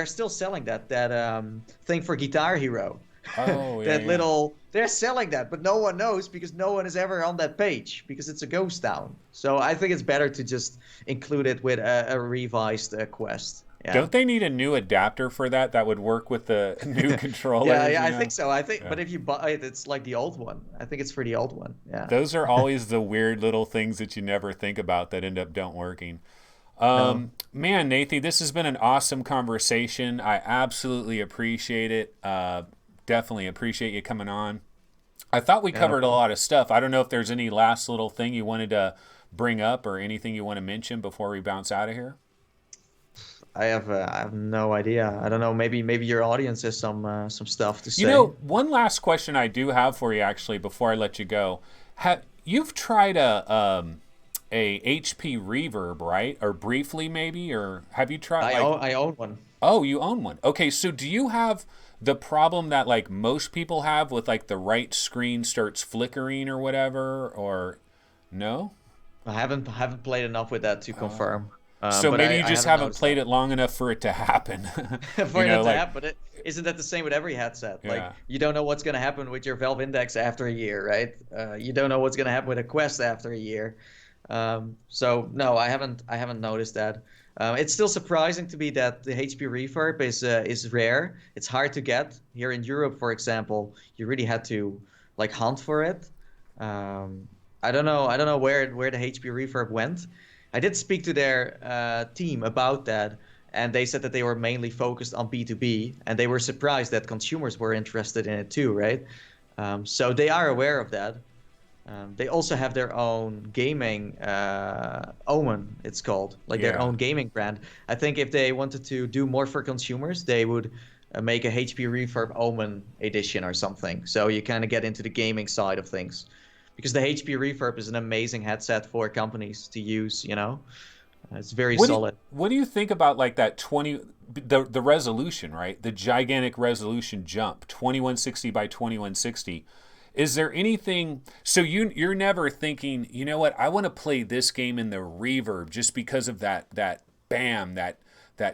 still selling that thing for Guitar Hero. Oh, yeah, That yeah. little they're selling that, but no one knows because no one is ever on that page because it's a ghost town. So I think it's better to just include it with a revised Quest. Yeah. Don't they need a new adapter for that that would work with the new Yeah, controllers, yeah, you I know? think so. I think, Yeah. but if you buy it, it's like the old one. I think it's for the old one. Yeah. Those are always the weird little things that you never think about that end up don't working. No. Man, Nathie, this has been an awesome conversation. I absolutely appreciate it. Definitely appreciate you coming on. I thought we Yeah, no covered a problem. lot of stuff. I don't know if there's any last little thing you wanted to bring up or anything you want to mention before we bounce out of here. I have no idea. I don't know. Maybe your audience has some stuff to You say. know, one last question I do have for you, actually, before I let you go. You've tried a HP Reverb, right? Or briefly, maybe, or have you tried like? I own one. Oh, you own one. Okay, so do you have the problem that like most people have with like the right screen starts flickering or whatever, or no? I haven't played enough with that to confirm. So But maybe you I just haven't haven't noticed played that. it long enough for it to happen. For it to Like, happen, isn't that the same with every headset? Like yeah. you don't know what's going to happen with your Valve Index after a year, right? You don't know what's going to happen with a Quest after a year. So no, I haven't noticed that. It's still surprising to me that the HP Reverb is rare. It's hard to get here in Europe, for example. You really had to like hunt for it. Um, I don't know where the HP Reverb went. I did speak to their team about that, and they said that they were mainly focused on B2B, and they were surprised that consumers were interested in it too, right? So they are aware of that. They also have their own gaming Omen, it's called, like their Yeah. own gaming brand. I think if they wanted to do more for consumers, they would make a HP Reverb Omen edition or something. So you kind of get into the gaming side of things. Because the HP Reverb is an amazing headset for companies to use, you know? It's very solid. What do you think about like that 20 the resolution, right? The gigantic resolution jump, 2160 by 2160. Is there anything so you're never thinking, you know what, I want to play this game in the reverb just because of that bam, that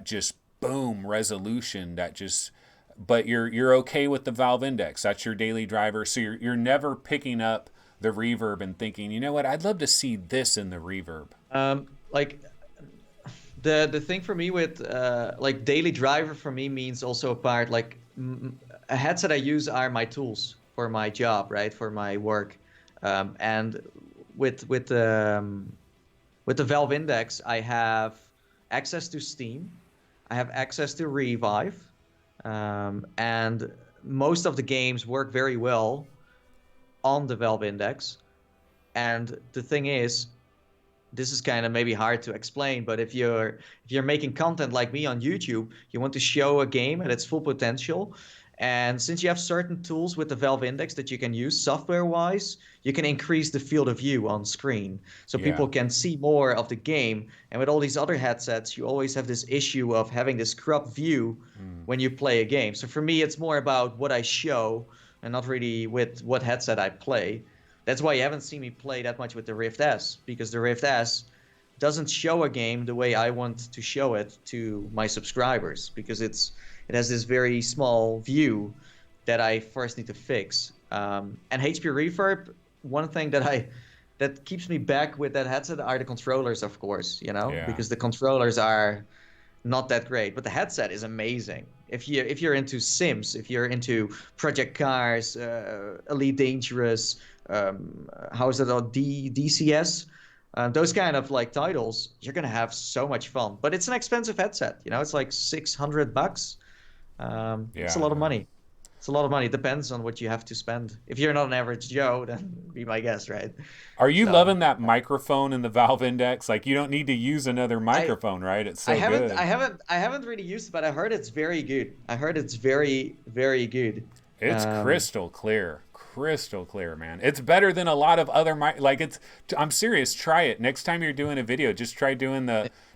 just boom resolution that just but you're okay with the Valve Index. That's your daily driver. So you're never picking up the reverb and thinking, you know what, I'd love to see this in the reverb. Like the thing for me with like daily driver for me means also a part like a headset I use are my tools for my job, right? For my work. And with with um, with the Valve Index, I have access to Steam. I have access to Revive, and most of the games work very well on the Valve Index. And the thing is, this is kind of maybe hard to explain, but if you're making content like me on YouTube, you want to show a game at its full potential. And since you have certain tools with the Valve Index that you can use software-wise, you can increase the field of view on screen. So Yeah. people can see more of the game. And with all these other headsets, you always have this issue of having this cropped view when you play a game. So for me, it's more about what I show and not really with what headset I play. That's why you haven't seen me play that much with the Rift S, because the Rift S doesn't show a game the way I want to show it to my subscribers, because it has this very small view that I first need to fix. And HP Reverb, one thing that keeps me back with that headset are the controllers, of course, you know, Yeah. because the controllers are not that great, but the headset is amazing. If you're into Sims, if you're into Project Cars, Elite Dangerous, how is it called, DCS, those kind of like titles, you're gonna have so much fun. But it's an expensive headset, you know. It's like $600. It's a Yeah, lot of yeah. money. It's a lot of money. It depends on what you have to spend. If you're not an average Joe, then be my guest, right? Are you So loving that microphone in the Valve Index? Like you don't need to use another I microphone, right? It's I so haven't I good. haven't I haven't really used it, but I heard it's very good. I heard it's very, very good. It's Um, crystal clear. Crystal clear, man. It's better than a lot of other like it's I'm serious, try it. Next time you're doing a video, just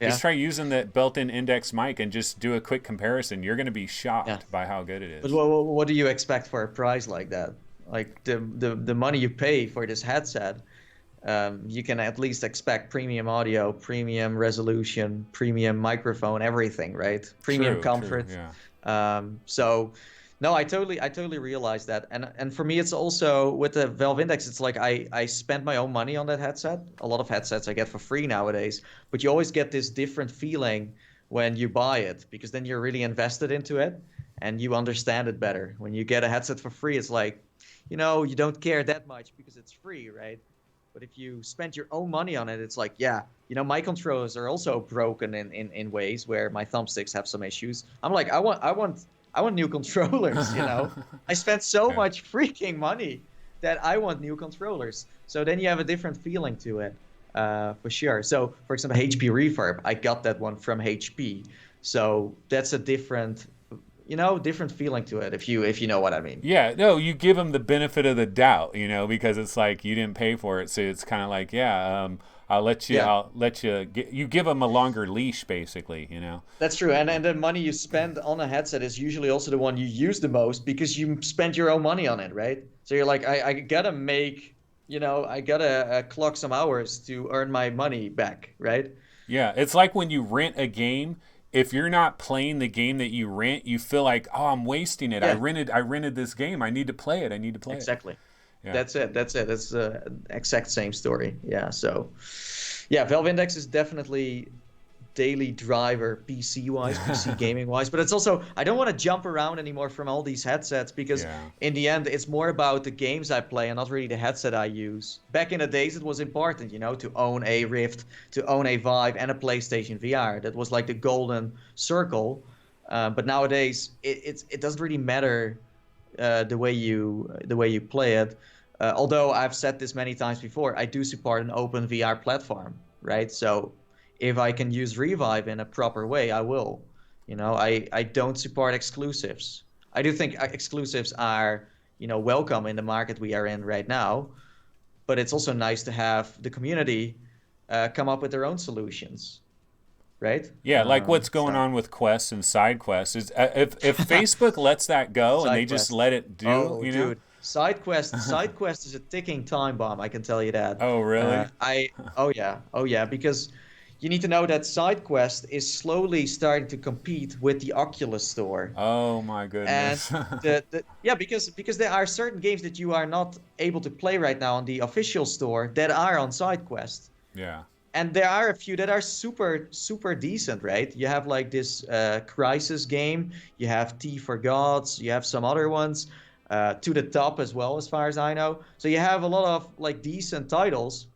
yeah, try using the built-in index mic and just do a quick comparison. You're going to be yeah. shocked by how good it But is. what do you expect for a price like that? Like the money you pay for this headset, you can at least expect premium audio, premium resolution, premium microphone, everything, right? Premium True, true, comfort. yeah. So no, I totally realize that. And for me, it's also with the Valve Index, it's like I spend my own money on that headset. A lot of headsets I get for free nowadays, but you always get this different feeling when you buy it, because then you're really invested into it and you understand it better. When you get a headset for free, it's like, you don't care that much because it's free, right? But if you spend your own money on it, it's like, yeah, my controllers are also broken in ways where my thumbsticks have some issues. I'm like, I want new controllers. I spent so Yeah. much freaking money that I want new controllers. So then you have a different feeling to it, for sure. So, for example, HP Reverb, I got that one from HP. So that's a different, different feeling to it, if you know what I mean. Yeah, no, you give them the benefit of the doubt, because it's like you didn't pay for it, so it's kind of like, yeah, Yeah. I'll let you you give them a longer leash, basically. That's true. And the money you spend on a headset is usually also the one you use the most because you spend your own money on it, right? So you're like, I gotta make, I gotta clock some hours to earn my money back, right? Yeah, it's like when you rent a game. If you're not playing the game that you rent, you feel like, oh, I'm wasting it. Yeah, I rented this game. I need to play it. I need to play it. exactly. Yeah. That's it. That's it. It's the exact same story. Yeah. So, yeah, Valve Index is definitely daily driver PC wise, PC gaming wise. But it's also, I don't want to jump around anymore from all these headsets because Yeah. in the end, it's more about the games I play and not really the headset I use. Back in the days, it was important, to own a Rift, to own a Vive and a PlayStation VR. That was like the golden circle. But nowadays, it doesn't really matter the way you play it. Although I've said this many times before, I do support an open VR platform, right? So if I can use Revive in a proper way, I will. I don't support exclusives. I do think exclusives are, welcome in the market we are in right now, but it's also nice to have the community come up with their own solutions, right? Yeah, like what's going So on with Quest and SideQuest is if Facebook lets that go and they just SideQuest. let it Oh, do. dude. SideQuest is a ticking time bomb, I can tell you that. Oh, really? Oh yeah, because you need to know that SideQuest is slowly starting to compete with the Oculus Store. Oh my And goodness. yeah, because there are certain games that you are not able to play right now on the official store that are on SideQuest. Yeah. And there are a few that are super, super decent, right? You have like this Crisis game, you have T for Gods, you have some other ones, To the Top as well, as far as I know. So you have a lot of like decent titles.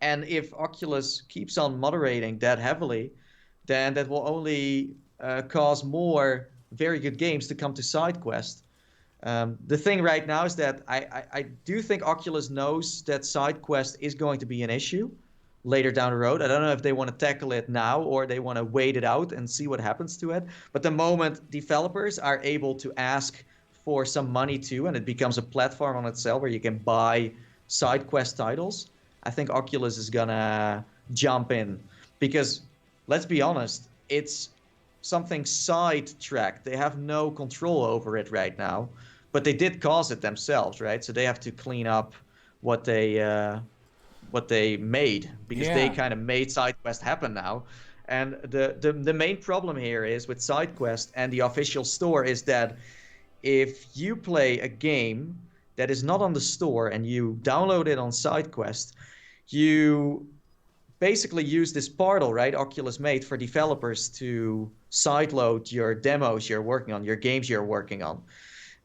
And if Oculus keeps on moderating that heavily, then that will only cause more very good games to come to SideQuest. The thing right now is that I do think Oculus knows that SideQuest is going to be an issue later down the road. I don't know if they want to tackle it now or they want to wait it out and see what happens to it. But the moment developers are able to ask for some money too, and it becomes a platform on itself where you can buy SideQuest titles, I think Oculus is gonna jump in because let's be honest, it's something sidetracked. They have no control over it right now, but they did cause it themselves, right? So they have to clean up what they made because they Yeah. kind of made SideQuest happen now. And the main problem here is with SideQuest and the official store is that if you play a game that is not on the store and you download it on SideQuest, you basically use this portal, right? Oculus made for developers to sideload your demos you're working on, your games you're working on.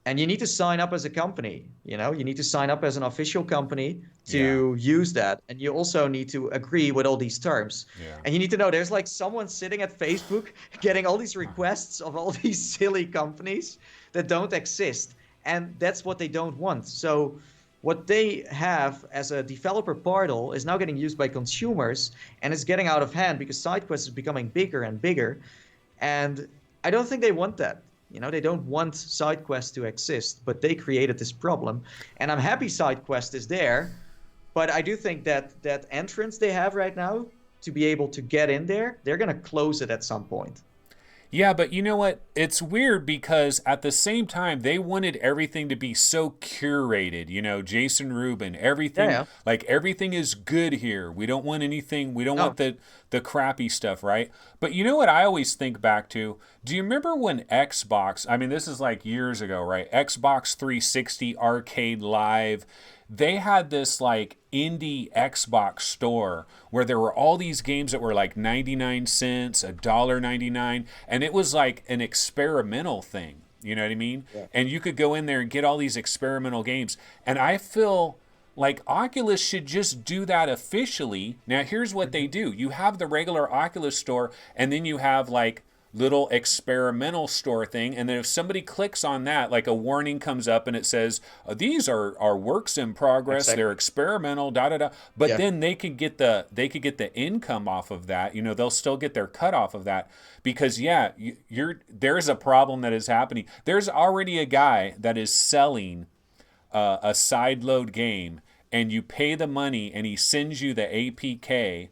And you need to sign up as a company, you need to sign up as an official company Yeah. to use that. And you also need to agree with all these terms. Yeah. And you need to know there's like someone sitting at Facebook getting all these requests of all these silly companies that don't exist. And that's what they don't want. So what they have as a developer portal is now getting used by consumers and it's getting out of hand because SideQuest is becoming bigger and bigger. And I don't think they want that. They don't want SideQuest to exist, but they created this problem. And I'm happy SideQuest is there, but I do think that entrance they have right now to be able to get in there, they're going to close it at some point. Yeah, but you know what? It's weird because at the same time, they wanted everything to be so curated. Jason Rubin, Yeah, everything, yeah. like everything is good here. We don't want anything, we don't want No. the crappy stuff, right? But you know what I always think back to? Do you remember when Xbox, I mean, this is like years ago, right? Xbox 360 Arcade Live, they had this like indie Xbox store where there were all these games that were like 99 cents, $1.99, and it was like an experimental thing. You know what I mean? Yeah. And you could go in there and get all these experimental games. And I feel like Oculus should just do that officially. Now, here's what they do. You have the regular Oculus store, and then you have like little experimental store thing, and then if somebody clicks on that, like a warning comes up and it says, these are works in progress, they're Exactly. experimental, da da da. But Yeah. then they could get the income off of that. They'll still get their cut off of that because yeah, there's a problem that is happening. There's already a guy that is selling a side load game, and you pay the money and he sends you the APK.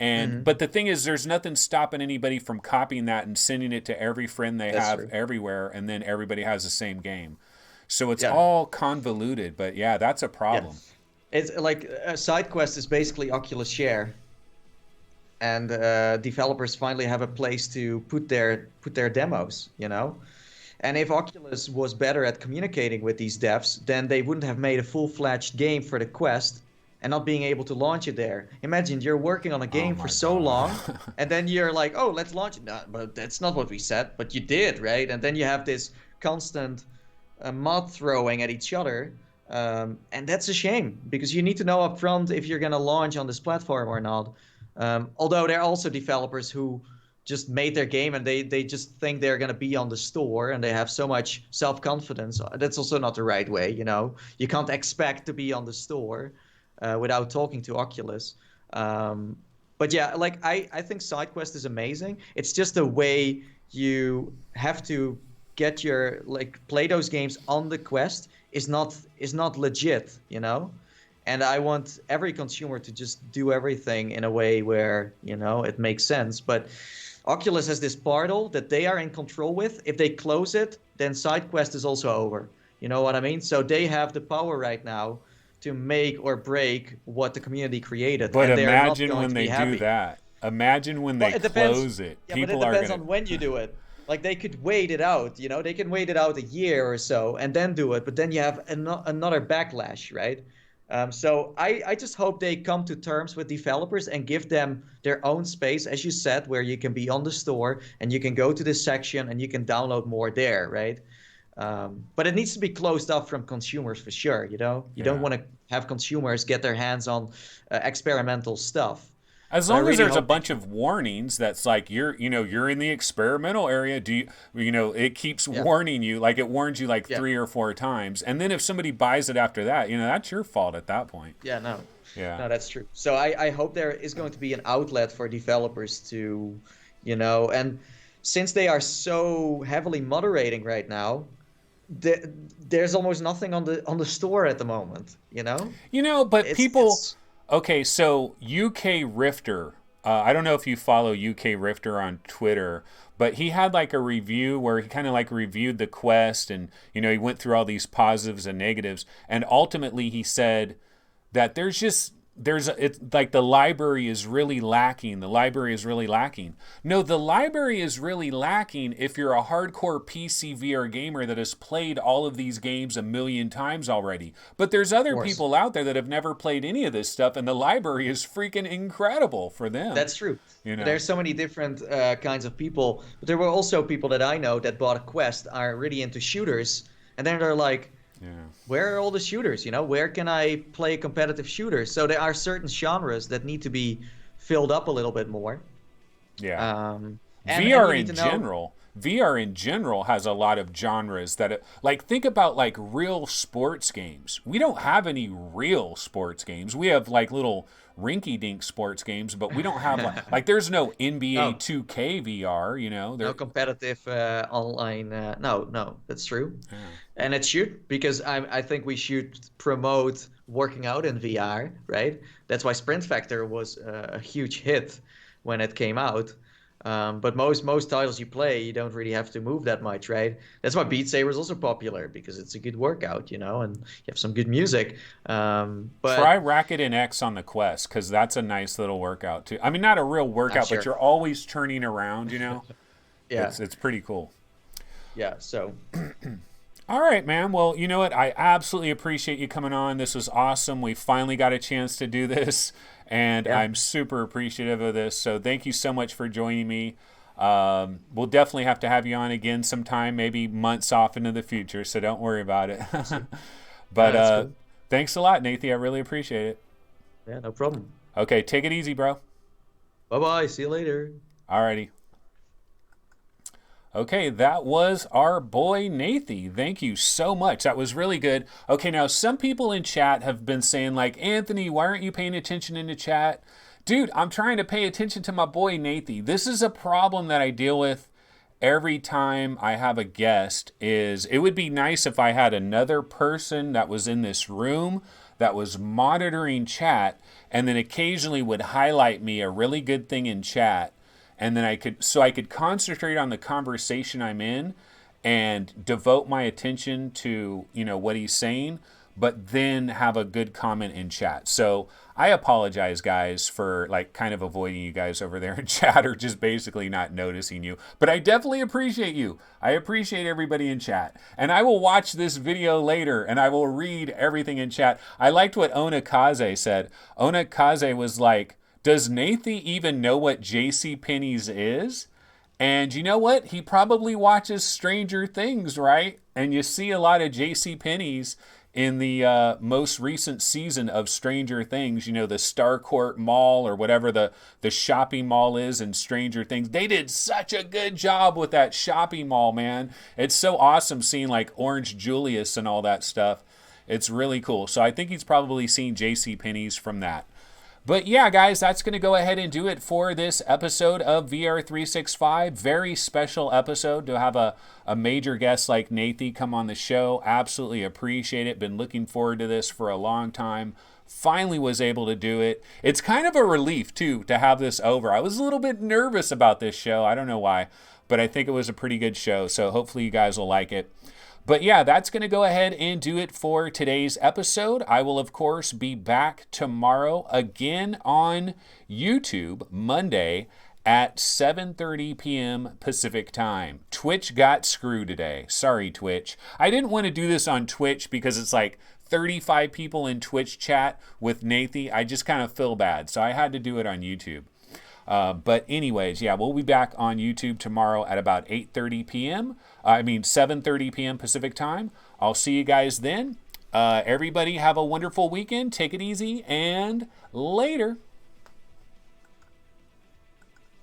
And Hmm. but the thing is, there's nothing stopping anybody from copying that and sending it to every friend they That's have true. everywhere, and then everybody has the same game. So it's Yeah. all convoluted, but yeah, that's a Yeah. problem. It's like SideQuest is basically Oculus Share, and developers finally have a place to put their demos. And if Oculus was better at communicating with these devs, then they wouldn't have made a full-fledged game for the Quest and not being able to launch it there. Imagine you're working on a Oh game for my so god. long, and then you're like, oh, let's launch it. No, but that's not what we said, but you did, right? And then you have this constant mud throwing at each other. And that's a shame because you need to know upfront if you're going to launch on this platform or not. Although there are also developers who just made their game and they just think they're going to be on the store and they have so much self-confidence. That's also not the right way. You can't expect to be on the store without talking to Oculus. But yeah, like I think SideQuest is amazing. It's just the way you have to get your like play those games on the Quest is not legit. And I want every consumer to just do everything in a way where it makes sense. But Oculus has this portal that they are in control with. If they close it, then SideQuest is also over. You know what I mean? So they have the power right now to make or break what the community created, But and they are not imagine going when to they be do happy. that. Imagine when Well, they it depends. close it. Yeah, but it People are depends gonna. on when you do it. Like they could wait it out, they can wait it out a year or so and then do it, but then you have another backlash, right? So I just hope they come to terms with developers and give them their own space, as you said, where you can be on the store and you can go to this section and you can download more there, right? But it needs to be closed off from consumers for sure. You don't Yeah. want to have consumers get their hands on experimental stuff. As So I long as really there's a hope they bunch can. of warnings that's like you're in the experimental area. It keeps Yeah, warning you, like it warns you like yeah. 3 or 4 times, and then if somebody buys it after that, that's your fault at that point. Yeah, no, Yeah. no, that's true. So I hope there is going to be an outlet for developers and since they are so heavily moderating right now, there's almost nothing on the store at the moment. But It's people, it's okay, so UK Rifter, I don't know if you follow UK Rifter on Twitter, but he had like a review where he kind of like reviewed the Quest, and, he went through all these positives and negatives. And ultimately he said that it's like the library is really lacking. The library is really lacking. No, the library is really lacking if you're a hardcore PC VR gamer that has played all of these games a million times already. But there's of other course. people out there that have never played any of this stuff, and the library is freaking incredible for them. That's true. You know. There's so many different kinds of people, but there were also people that I know that bought a Quest, are really into shooters, and then they're like, Yeah. where are all the shooters? Where can I play competitive shooters? So there are certain genres that need to be filled up a little bit more. Yeah. And VR you need in to know, general, VR in general has a lot of genres like think about like real sports games. We don't have any real sports games. We have like little rinky-dink sports games, but we don't have like there's no NBA no, 2K VR. no There. competitive online. No, that's true. Yeah. And it should, because I think we should promote working out in VR, right? That's why Sprint Factor was a huge hit when it came out. But most titles you play, you don't really have to move that much, right? That's why Beat Saber is also popular, because it's a good workout, and you have some good music. Try But Racket and X on the Quest because that's a nice little workout too. I mean, not a real workout, but sure, you're always turning around. yeah, It's pretty cool. yeah. So All right, man. Well, you know what? I absolutely appreciate you coming on. This was awesome. We finally got a chance to do this, and yeah, I'm super appreciative of this. So thank you so much for joining me. We'll definitely have to have you on again sometime, maybe months off into the future, so don't worry about it. But that's cool. thanks a lot, Nathie. I really appreciate it. Yeah, no problem. Okay, take it easy, bro. Bye bye. See you later. Alrighty. Okay, that was our boy Nathie. Thank you so much. That was really good. Okay, now some people in chat have been saying, like, Anthony, why aren't you paying attention in the chat? Dude, I'm trying to pay attention to my boy Nathie. This is a problem that I deal with every time I have a guest. Is it would be nice if I had another person that was in this room that was monitoring chat and then occasionally would highlight me a really good thing in chat, and then I could concentrate on the conversation I'm in and devote my attention to, what he's saying, but then have a good comment in chat. So I apologize, guys, for like kind of avoiding you guys over there in chat, or just basically not noticing you. But I definitely appreciate you. I appreciate everybody in chat. And I will watch this video later and I will read everything in chat. I liked what Onakaze said. Onakaze was like, does Nathie even know what JCPenney's is? And you know what? He probably watches Stranger Things, right? And you see a lot of JCPenney's in the most recent season of Stranger Things. The Starcourt Mall, or whatever the shopping mall is in Stranger Things. They did such a good job with that shopping mall, man. It's so awesome seeing like Orange Julius and all that stuff. It's really cool. So I think he's probably seen JCPenney's from that. But yeah, guys, that's going to go ahead and do it for this episode of VR365. Very special episode to have a major guest like Nathie come on the show. Absolutely appreciate it. Been looking forward to this for a long time. Finally was able to do it. It's kind of a relief, too, to have this over. I was a little bit nervous about this show. I don't know why, but I think it was a pretty good show. So hopefully you guys will like it. But yeah, that's going to go ahead and do it for today's episode. I will, of course, be back tomorrow again on YouTube, Monday at 7:30 p.m. Pacific time. Twitch got screwed today. Sorry, Twitch. I didn't want to do this on Twitch because it's like 35 people in Twitch chat with Nathie. I just kind of feel bad, so I had to do it on YouTube. But anyways, yeah, we'll be back on YouTube tomorrow at about 8:30 p.m. 7:30 p.m. Pacific time. I'll see you guys then. Everybody have a wonderful weekend. Take it easy and later.